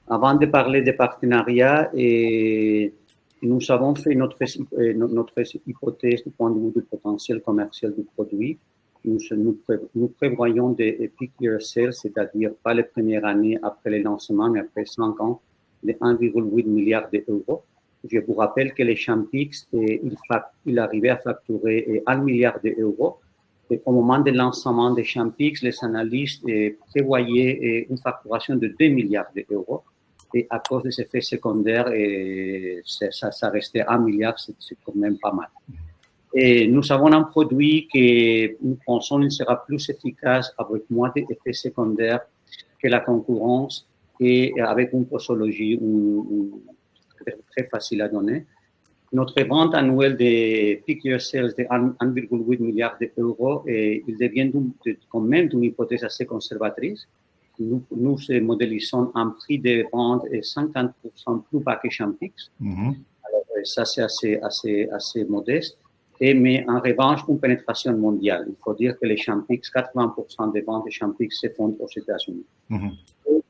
Avant de parler des partenariats, nous avons fait notre hypothèse du point de vue du potentiel commercial du produit. Nous prévoyons des peak year sales, c'est-à-dire pas les premières années après le lancement, mais après 5 ans, de 1,8 milliard d'euros. Je vous rappelle que les Champix, il arrivait à facturer 1 milliard d'euros. Et au moment du lancement des Champix, les analystes prévoyaient une facturation de 2 milliards d'euros. Et à cause des effets secondaires, ça restait 1 milliard, c'est quand même pas mal. Et nous avons un produit que nous pensons qu'il sera plus efficace avec moins d'effets secondaires que la concurrence et avec une posologie très facile à donner. Notre vente annuelle de peak year sales de 1,8 milliard d'euros, il devient quand même d'une hypothèse assez conservatrice. Nous modélisons un prix de vente 50% plus bas que Champix. Alors, ça, c'est assez modeste. Mais en revanche, une pénétration mondiale. Il faut dire que les Champix, 80% des ventes de Champix se font aux États-Unis.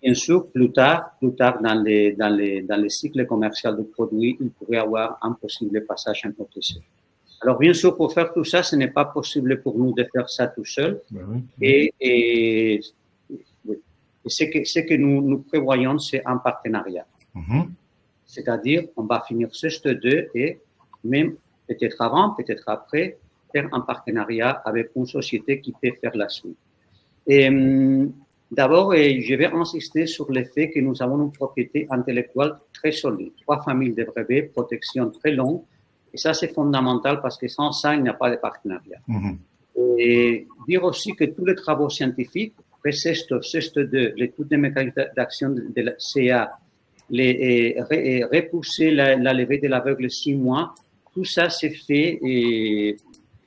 Bien sûr, plus tard dans les cycles commerciaux du produit, il pourrait y avoir un possible passage en OTC. Alors, bien sûr, pour faire tout ça, ce n'est pas possible pour nous de faire ça tout seul. Et ce que nous prévoyons, c'est un partenariat. C'est-à-dire, on va finir ce stade 2 et même peut-être avant, peut-être après, faire un partenariat avec une société qui peut faire la suite. Et d'abord, je vais insister sur le fait que nous avons une propriété intellectuelle très solide, 3 familles de brevets, protection très longue, et ça c'est fondamental parce que sans ça, il n'y a pas de partenariat. Et dire aussi que tous les travaux scientifiques, CESTO, CESTO2, l'étude des mécanismes d'action de la CA, repousser la levée de l'aveugle 6 mois, tout ça c'est fait et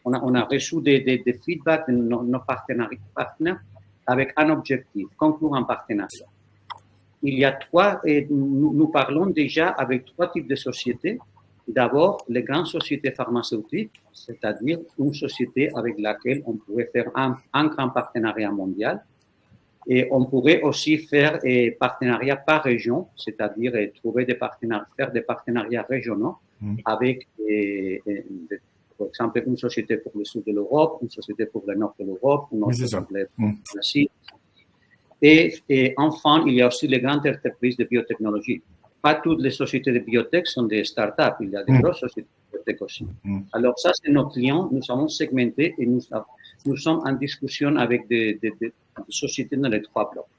on a reçu des feedbacks de nos partenaires avec un objectif, conclure un partenariat. Il y a 3, et nous parlons déjà avec 3 types de sociétés. D'abord, les grandes sociétés pharmaceutiques, c'est-à-dire une société avec laquelle on pourrait faire un grand partenariat mondial. Et on pourrait aussi faire des partenariats par région, c'est-à-dire trouver faire des partenariats régionaux avec, par exemple, une société pour le sud de l'Europe, une société pour le nord de l'Europe, une autre pour l'Asie. Et enfin, il y a aussi les grandes entreprises de biotechnologie. Pas toutes les sociétés de biotech sont des startups, il y a des grosses sociétés de biotech aussi. Alors ça, c'est nos clients, nous avons segmenté et nous sommes en discussion avec des sociétés dans les 3 blocs.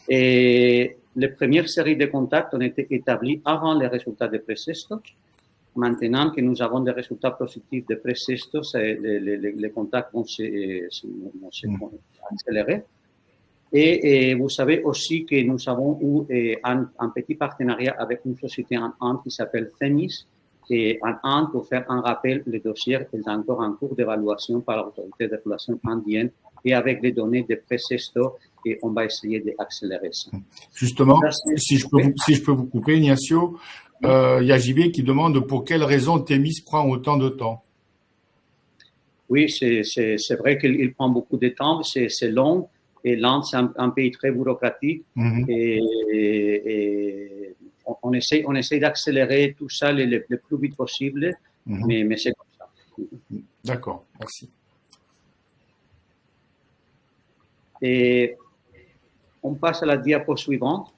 Et les premières séries de contacts ont été établies avant les résultats de PRECESTO. Maintenant que nous avons des résultats positifs de PRECESTO, les contacts vont s'accélérer. Et vous savez aussi que nous avons eu un petit partenariat avec une société en Inde qui s'appelle Themis. Et en Inde, pour faire un rappel, le dossier est encore en cours d'évaluation par l'autorité de régulation indienne et avec les données de PRECESTO, et on va essayer d'accélérer ça.
Justement, si je peux vous couper, Ignacio, il y a JB qui demande pour quelle raison Themis prend autant de temps.
Oui, c'est vrai qu'il prend beaucoup de temps, c'est long. Et l'Inde, c'est un pays très bureaucratique et on essaie d'accélérer tout ça le plus vite possible, mais c'est comme ça.
D'accord, merci.
Et on passe à la diapo suivante.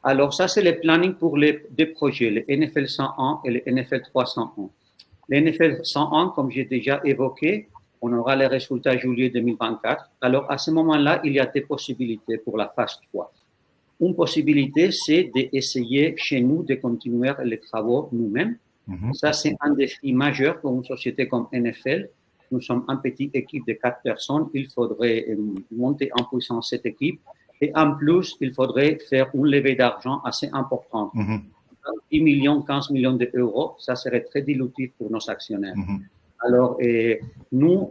Alors ça, c'est le planning pour les 2 projets, le NFL 101 et le NFL 301. Le NFL 101, comme j'ai déjà évoqué, on aura les résultats juillet 2024. Alors, à ce moment-là, il y a des possibilités pour la phase 3. Une possibilité, c'est d'essayer chez nous de continuer les travaux nous-mêmes. Ça, c'est un défi majeur pour une société comme NFL. Nous sommes une petite équipe de 4 personnes. Il faudrait monter en puissance cette équipe. Et en plus, il faudrait faire une levée d'argent assez importante. 10 millions, 15 millions d'euros, ça serait très dilutif pour nos actionnaires. Alors, nous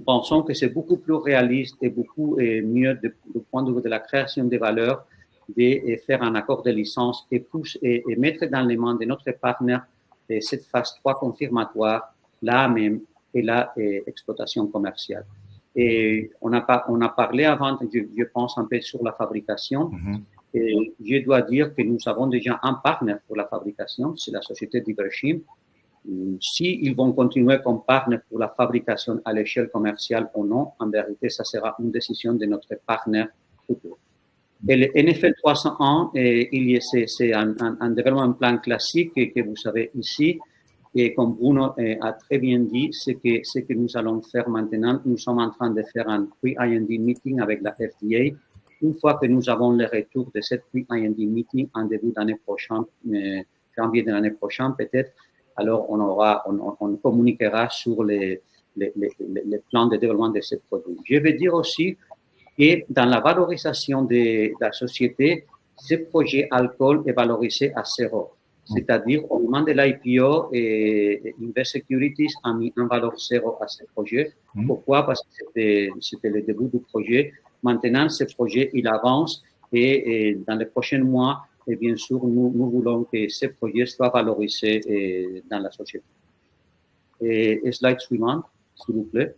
pensons que c'est beaucoup plus réaliste et beaucoup mieux du point de vue de la création de valeur de faire un accord de licence et mettre dans les mains de notre partenaire cette phase 3 confirmatoire, là même, et la exploitation commerciale. Et on a parlé avant, je pense un peu sur la fabrication. Et je dois dire que nous avons déjà un partenaire pour la fabrication, c'est la société d'Ibrahim. S'ils vont continuer comme partenaire pour la fabrication à l'échelle commerciale ou non, en vérité, ça sera une décision de notre partenaire futur. Et le NFL 301, c'est un développement plan classique que vous savez ici. Et comme Bruno a très bien dit, ce que nous allons faire maintenant, nous sommes en train de faire un pre-IND meeting avec la FDA. Une fois que nous avons le retour de cette pre-IND meeting en début d'année prochaine, janvier de l'année prochaine peut-être, alors on communiquera sur les plans de développement de ces produits. Je veux dire aussi que dans la valorisation de la société, ce projet alcool est valorisé à 0. C'est-à-dire, au moment de l'IPO, Invest Securities a mis un valeur 0 à ce projet. Pourquoi? Parce que c'était le début du projet. Maintenant, ce projet, il avance et dans les prochains mois, et bien sûr, nous voulons que ce projet soit valorisé dans la société. Et slide suivante, s'il vous plaît.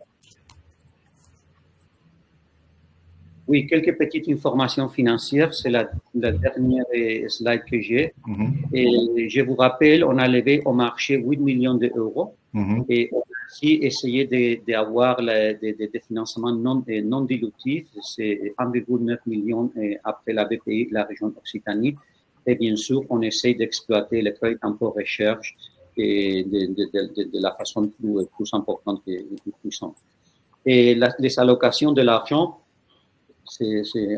Oui, quelques petites informations financières. C'est la dernière slide que j'ai. Et je vous rappelle, on a levé au marché 8 millions d'euros. Et on a aussi essayé d'avoir des financements non dilutifs. C'est 1,9 million après la BPI, la région Occitanie. Et bien sûr, on essaie d'exploiter le crédit impôt recherche et de la façon plus importante et plus puissante. Et les allocations de l'argent,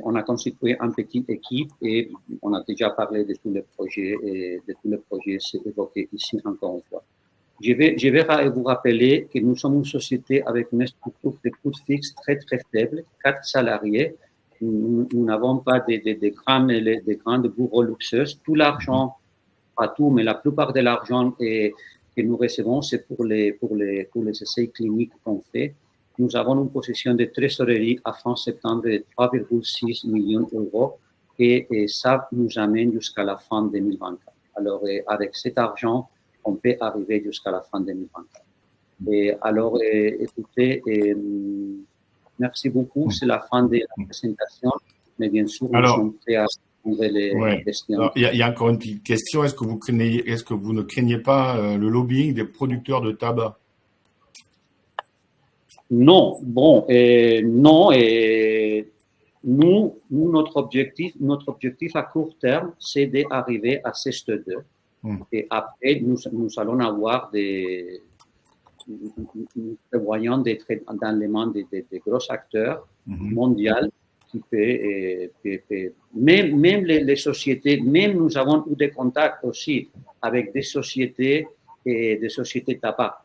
on a constitué une petite équipe et on a déjà parlé de tous les projets évoqués ici encore une fois. Je vais vous rappeler que nous sommes une société avec une structure de coûts fixes très très faible, 4 salariés. Nous n'avons pas des grandes bureaux luxueuses. Tout l'argent, pas tout, mais la plupart de l'argent que nous recevons, c'est pour les essais cliniques qu'on fait. Nous avons une position de trésorerie à fin septembre de 3,6 millions d'euros et ça nous amène jusqu'à la fin 2024. Alors, avec cet argent, on peut arriver jusqu'à la fin 2024. Et alors, écoutez, merci beaucoup. C'est la fin de la présentation, mais bien sûr, nous sommes prêts à répondre les questions.
Il y a encore une petite question. Est-ce que vous ne craignez pas le lobbying des producteurs de tabac?
Non, bon, non, et nous, notre objectif à court terme, c'est d'arriver à CEST 2. Et après, nous allons avoir nous prévoyons d'être dans les mains des gros acteurs mondiaux qui peuvent, même les sociétés, même nous avons eu des contacts aussi avec des sociétés tabac.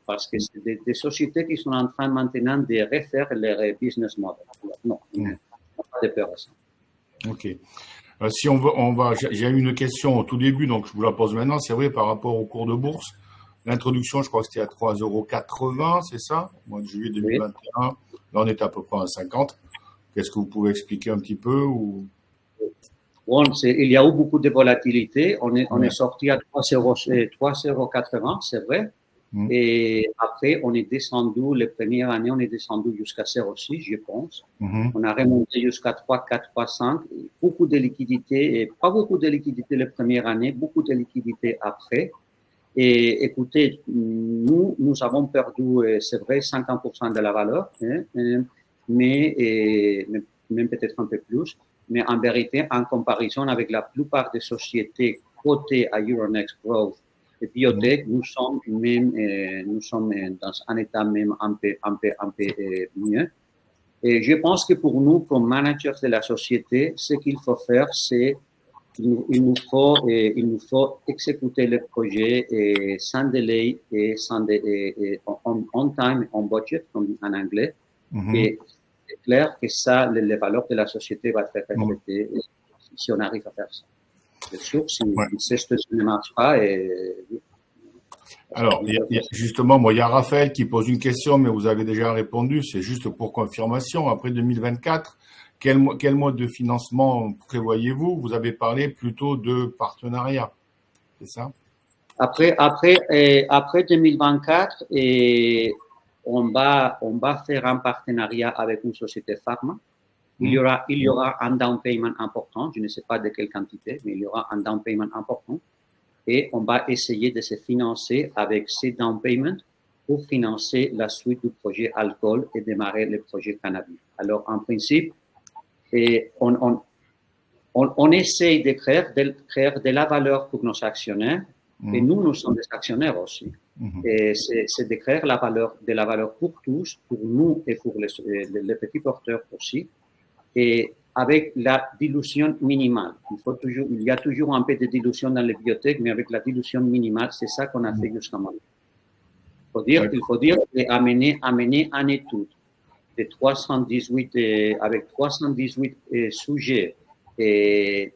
Parce que c'est des sociétés qui sont en train maintenant de refaire leur business model. Non, on n'a pas de peur à ça.
Ok. Si j'ai eu une question au tout début, donc je vous la pose maintenant. C'est vrai, par rapport au cours de bourse, l'introduction, je crois que c'était à 3,80 €, c'est ça, au mois de juillet 2021. Oui. Là, on est à peu près à 50. Qu'est-ce que vous pouvez expliquer un petit peu ou...
Bon, il y a eu beaucoup de volatilité. On est sorti à 3,80 €, c'est vrai. Et après, on est descendu, les premières années, on est descendu jusqu'à 0,6, je pense. On a remonté jusqu'à 3, 4, 3, 5. Beaucoup de liquidités, et pas beaucoup de liquidités les premières années, beaucoup de liquidités après. Et écoutez, nous avons perdu, c'est vrai, 50% de la valeur, mais même peut-être un peu plus. Mais en vérité, en comparaison avec la plupart des sociétés cotées à Euronext Growth, et biotech, nous sommes dans un état même un peu mieux. Et je pense que pour nous, comme managers de la société, ce qu'il faut faire, c'est il nous faut exécuter le projet sans délai et on time, on budget, comme dit en anglais. Et c'est clair que ça, les valeurs de la société vont être reflétées si on arrive à faire ça. Bien sûr, si ça ne marche pas.
Alors, justement, moi, il y a Raphaël qui pose une question, mais vous avez déjà répondu. C'est juste pour confirmation. Après 2024, quel mode de financement prévoyez-vous? Vous avez parlé plutôt de partenariat, c'est ça?
Après 2024, on va faire un partenariat avec une société pharma. Il y aura un down payment important, je ne sais pas de quelle quantité, mais il y aura un down payment important. Et on va essayer de se financer avec ces down payments pour financer la suite du projet alcool et démarrer le projet cannabis. Alors, en principe, on essaye de créer de la valeur pour nos actionnaires, et nous sommes des actionnaires aussi. Et c'est de créer de la valeur pour tous, pour nous et pour les petits porteurs aussi. Et avec la dilution minimale. Il y a toujours un peu de dilution dans les biotech, mais avec la dilution minimale, c'est ça qu'on a fait jusqu'à maintenant. Il faut dire amener en étude avec 318 sujets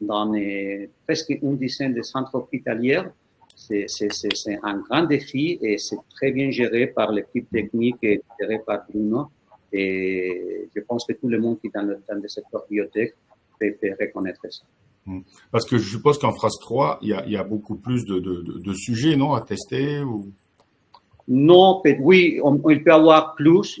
dans presque une dizaine de centres hospitaliers. C'est un grand défi et c'est très bien géré par l'équipe technique et géré par Bruno. Et je pense que tout le monde qui est dans le secteur biotech peut reconnaître ça.
Parce que je suppose qu'en phase 3, il y a beaucoup plus de sujets, non, à tester ou...
Non, oui, il peut y avoir plus,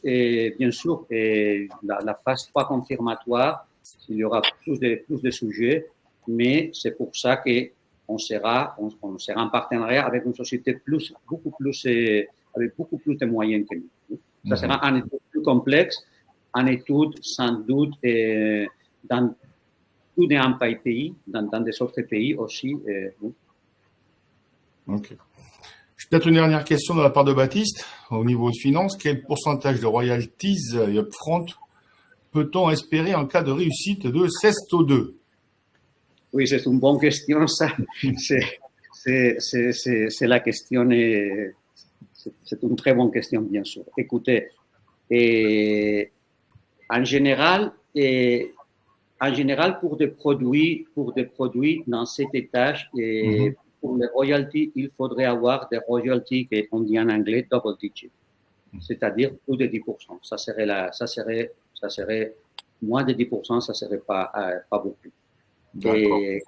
et bien sûr, la phase 3 confirmatoire, il y aura plus de sujets, mais c'est pour ça qu'on sera en partenariat avec une société avec beaucoup plus de moyens que nous. Ça sera un étude plus complexe, une étude sans doute dans tout un pays, dans des autres pays aussi.
Ok. Peut-être une dernière question de la part de Baptiste. Au niveau de finances, quel pourcentage de royalties et upfront peut-on espérer en cas de réussite de Sesto 2?
Oui, c'est une bonne question, ça. C'est la question, c'est une très bonne question, bien sûr. Écoutez, en général, pour des produits dans cet étage, pour les royalties, il faudrait avoir des royalties qu'on dit en anglais double digit, c'est-à-dire plus de 10%. Ça serait moins de 10%, ça serait pas beaucoup. Et,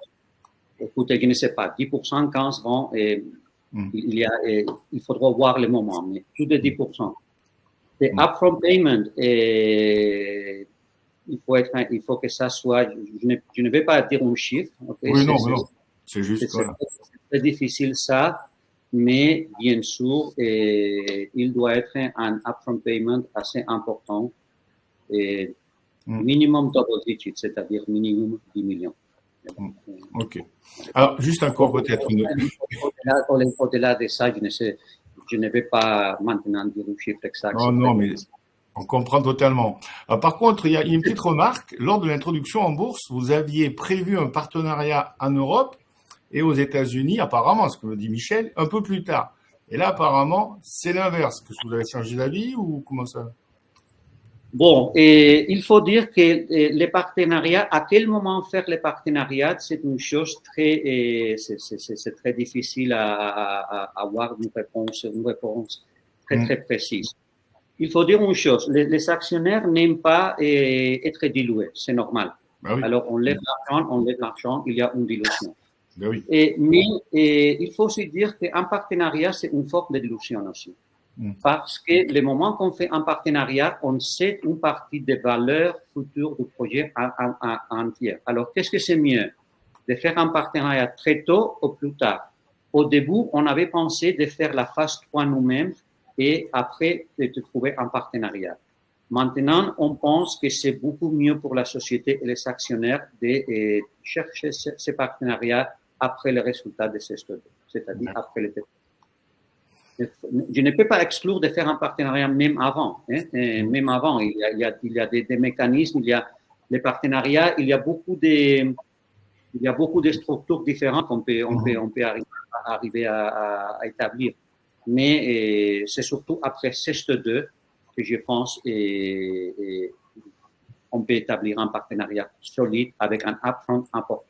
écoutez, je ne sais pas, 10%, 15, 20, il faudra voir le moment, mais plus de 10%. Les upfront payment, il faut que ça soit, je ne vais pas dire un chiffre. Okay?
Oui, non, c'est juste.
C'est très difficile ça, mais bien sûr, il doit être un upfront payment assez important, minimum double digit, c'est-à-dire minimum 10 millions.
Ok. Alors, juste encore peut-être
Au-delà de ça, je ne vais pas maintenant dire un chiffre exact.
Non, mais on comprend totalement. Par contre, il y a une petite remarque. Lors de l'introduction en bourse, vous aviez prévu un partenariat en Europe et aux États-Unis, apparemment, ce que me dit Michel, un peu plus tard. Et là, apparemment, c'est l'inverse. Est-ce que vous avez changé d'avis ou comment ça?
Bon, il faut dire que les partenariats, à quel moment faire les partenariats, c'est une chose c'est très difficile à avoir une réponse très, très précise. Il faut dire une chose, les actionnaires n'aiment pas être dilués, c'est normal.
Ben oui.
Alors, on lève l'argent, il y a une dilution.
Ben oui.
Mais il faut aussi dire qu'un partenariat, c'est une forme de dilution aussi. Parce que le moment qu'on fait un partenariat, on sait une partie des valeurs futures du projet entier. Alors, qu'est-ce que c'est mieux? De faire un partenariat très tôt ou plus tard? Au début, on avait pensé de faire la phase 3 nous-mêmes et après de trouver un partenariat. Maintenant, on pense que c'est beaucoup mieux pour la société et les actionnaires de chercher ces partenariats après le résultat de ces studies, c'est-à-dire après le testing. Je ne peux pas exclure de faire un partenariat même avant. Même avant, il y a des mécanismes, il y a les partenariats, il y a beaucoup de structures différentes qu'on peut arriver à établir. Mais c'est surtout après CEST2 que je pense on peut établir un partenariat solide avec un upfront important.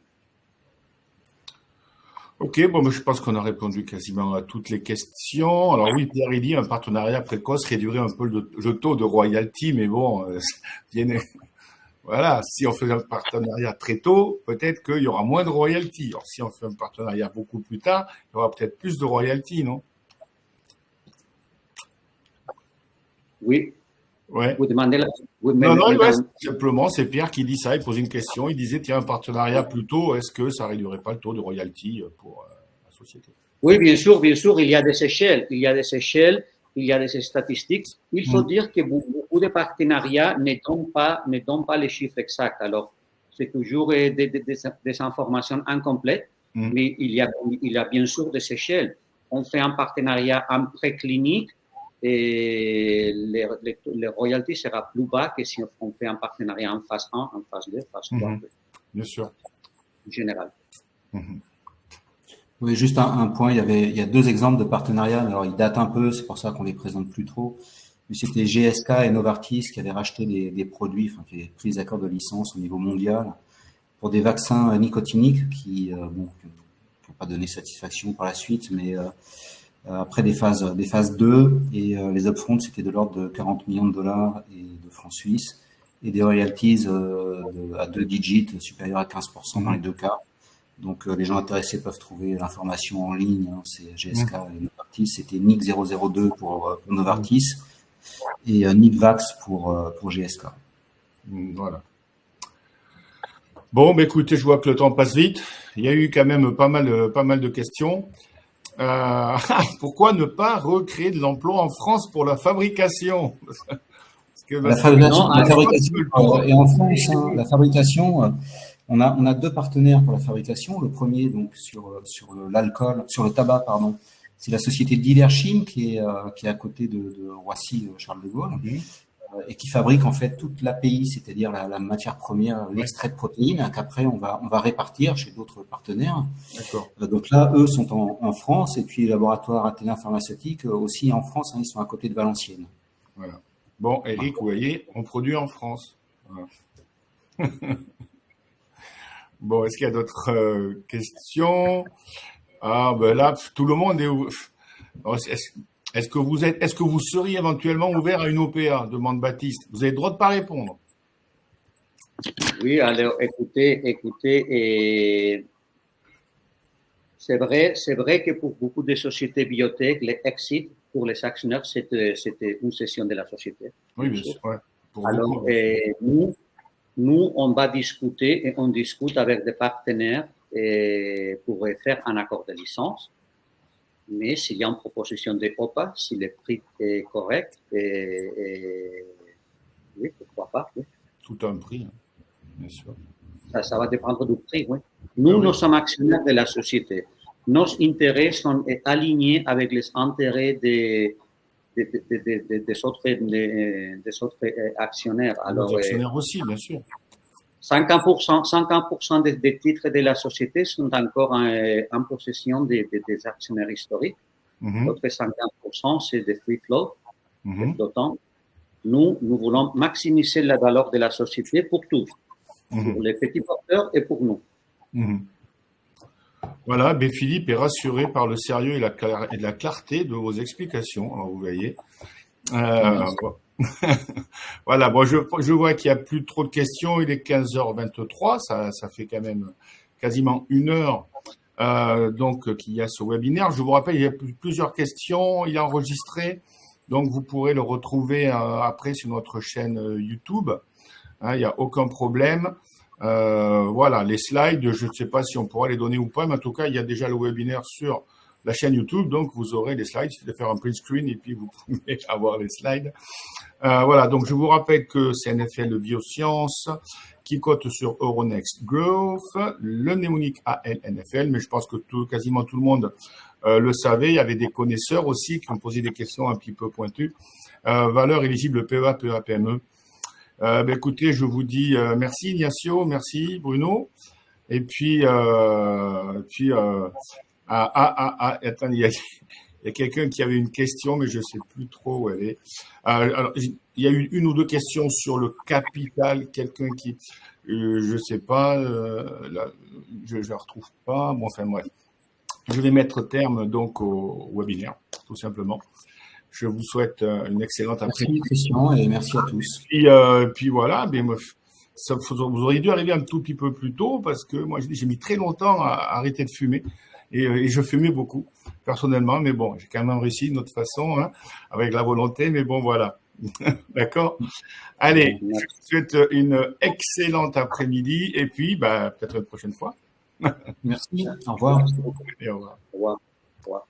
Ok, bon, je pense qu'on a répondu quasiment à toutes les questions. Alors oui, Pierre, il dit un partenariat précoce réduirait un peu le taux de royalty, mais bon, voilà, si on fait un partenariat très tôt, peut-être qu'il y aura moins de royalty. Alors si on fait un partenariat beaucoup plus tard, il y aura peut-être plus de royalty, non?
Oui.
Ouais.
Vous demandez
Non, simplement, c'est Pierre qui dit ça. Il pose une question. Il disait, tiens, un partenariat plus tôt, est-ce que ça réduirait pas le taux de royalty pour la société?
Oui, bien sûr, il y a des échelles. Il y a des statistiques. Il faut dire que beaucoup de partenariats ne donnent pas les chiffres exacts. Alors, c'est toujours des informations incomplètes, mais il y a bien sûr des échelles. On fait un partenariat en préclinique, et les royalties sera plus bas que si on fait un partenariat en phase 1, en phase 2, phase 3.
Bien sûr.
En général.
Oui, juste un point, il y a deux exemples de partenariats, alors ils datent un peu, c'est pour ça qu'on les présente plus trop. Mais c'était GSK et Novartis qui avaient racheté des produits, enfin qui avaient pris des accords de licence au niveau mondial pour des vaccins nicotiniques qui n'ont pas donné satisfaction par la suite, mais après des phases 2 et les upfronts c'était de l'ordre de 40 millions de dollars et de francs suisses et des royalties à 2 digits supérieurs à 15% dans les deux cas. Donc les gens intéressés peuvent trouver l'information en ligne, c'est GSK et Novartis, c'était NIC 002 pour Novartis et NICVAX pour GSK.
Voilà. Bon, écoutez, je vois que le temps passe vite. Il y a eu quand même pas mal de questions. Pourquoi ne pas recréer de l'emploi en France pour la fabrication?
La fabrication et en France, la fabrication, On a deux partenaires pour la fabrication. Le premier, donc, sur le tabac, pardon, c'est la société Diderchim qui est à côté de Roissy, Charles de Gaulle, et qui fabrique en fait toute l'API, c'est-à-dire la matière première, l'extrait de protéines, qu'après on va répartir chez d'autres partenaires.
D'accord.
Donc là, eux sont en France, et puis le laboratoire Athéna Pharmaceutique aussi en France, ils sont à côté de Valenciennes.
Voilà. Bon, Eric, vous voyez, on produit en France. Voilà. Bon, est-ce qu'il y a d'autres questions? Ah, ben là, tout le monde est ouf. Est-ce que vous seriez éventuellement ouvert à une OPA? Demande Baptiste. Vous avez le droit de pas répondre.
Oui, alors écoutez, et c'est vrai que pour beaucoup de sociétés biotech, les exits pour les actionnaires, c'était une cession de la société.
Oui, bien sûr. Ouais,
alors, nous, on va discuter et on discute avec des partenaires pour faire un accord de licence. Mais s'il y a une proposition de OPA, si le prix est correct, oui, pourquoi pas. Oui.
Tout un prix, hein, bien sûr.
Ça va dépendre du prix, oui. Nous sommes actionnaires de la société. Nos intérêts sont alignés avec les intérêts des autres actionnaires.
Alors, les actionnaires aussi, bien sûr.
50% des titres de la société sont encore en possession des actionnaires historiques. L'autre 50%, c'est des free float, des flottants. Nous voulons maximiser la valeur de la société pour tous, pour les petits porteurs et pour nous.
Voilà, ben Philippe est rassuré par le sérieux et la clarté de vos explications. Alors, vous voyez. Bon. Voilà, bon, je vois qu'il n'y a plus trop de questions. Il est 15h23, ça fait quand même quasiment 1 heure donc qu'il y a ce webinaire. Je vous rappelle, il y a plusieurs questions. Il est enregistré, donc vous pourrez le retrouver après sur notre chaîne YouTube. Hein, il n'y a aucun problème. Voilà, les slides, je ne sais pas si on pourra les donner ou pas, mais en tout cas, il y a déjà le webinaire sur la chaîne YouTube, donc vous aurez les slides. Il suffit de faire un print screen et puis vous pouvez avoir les slides. Voilà, donc je vous rappelle que c'est NFL Biosciences qui cote sur Euronext Growth, le mnémonique ALNFL, mais je pense que quasiment tout le monde le savait. Il y avait des connaisseurs aussi qui ont posé des questions un petit peu pointues. Valeur éligible PEA, PEA, PME. Ben écoutez, je vous dis merci Ignacio, merci Bruno. Et puis, attends, il y a quelqu'un qui avait une question, mais je ne sais plus trop où elle est. Alors, il y a eu 1 ou 2 questions sur le capital. Quelqu'un qui, je ne sais pas, là, je ne la retrouve pas. Bon, enfin bref. Je vais mettre terme donc au webinaire, tout simplement. Je vous souhaite une excellente après-midi.
Merci Christian et merci à tous.
Puis voilà, ben, vous auriez dû arriver un tout petit peu plus tôt parce que moi j'ai mis très longtemps à arrêter de fumer et je fumais beaucoup personnellement, mais bon, j'ai quand même réussi d'une autre façon, hein, avec la volonté, mais bon voilà. D'accord. Allez, je vous souhaite une excellente après-midi et puis peut-être une prochaine fois.
Merci. Au revoir.
Et au revoir.
Au revoir. Au revoir.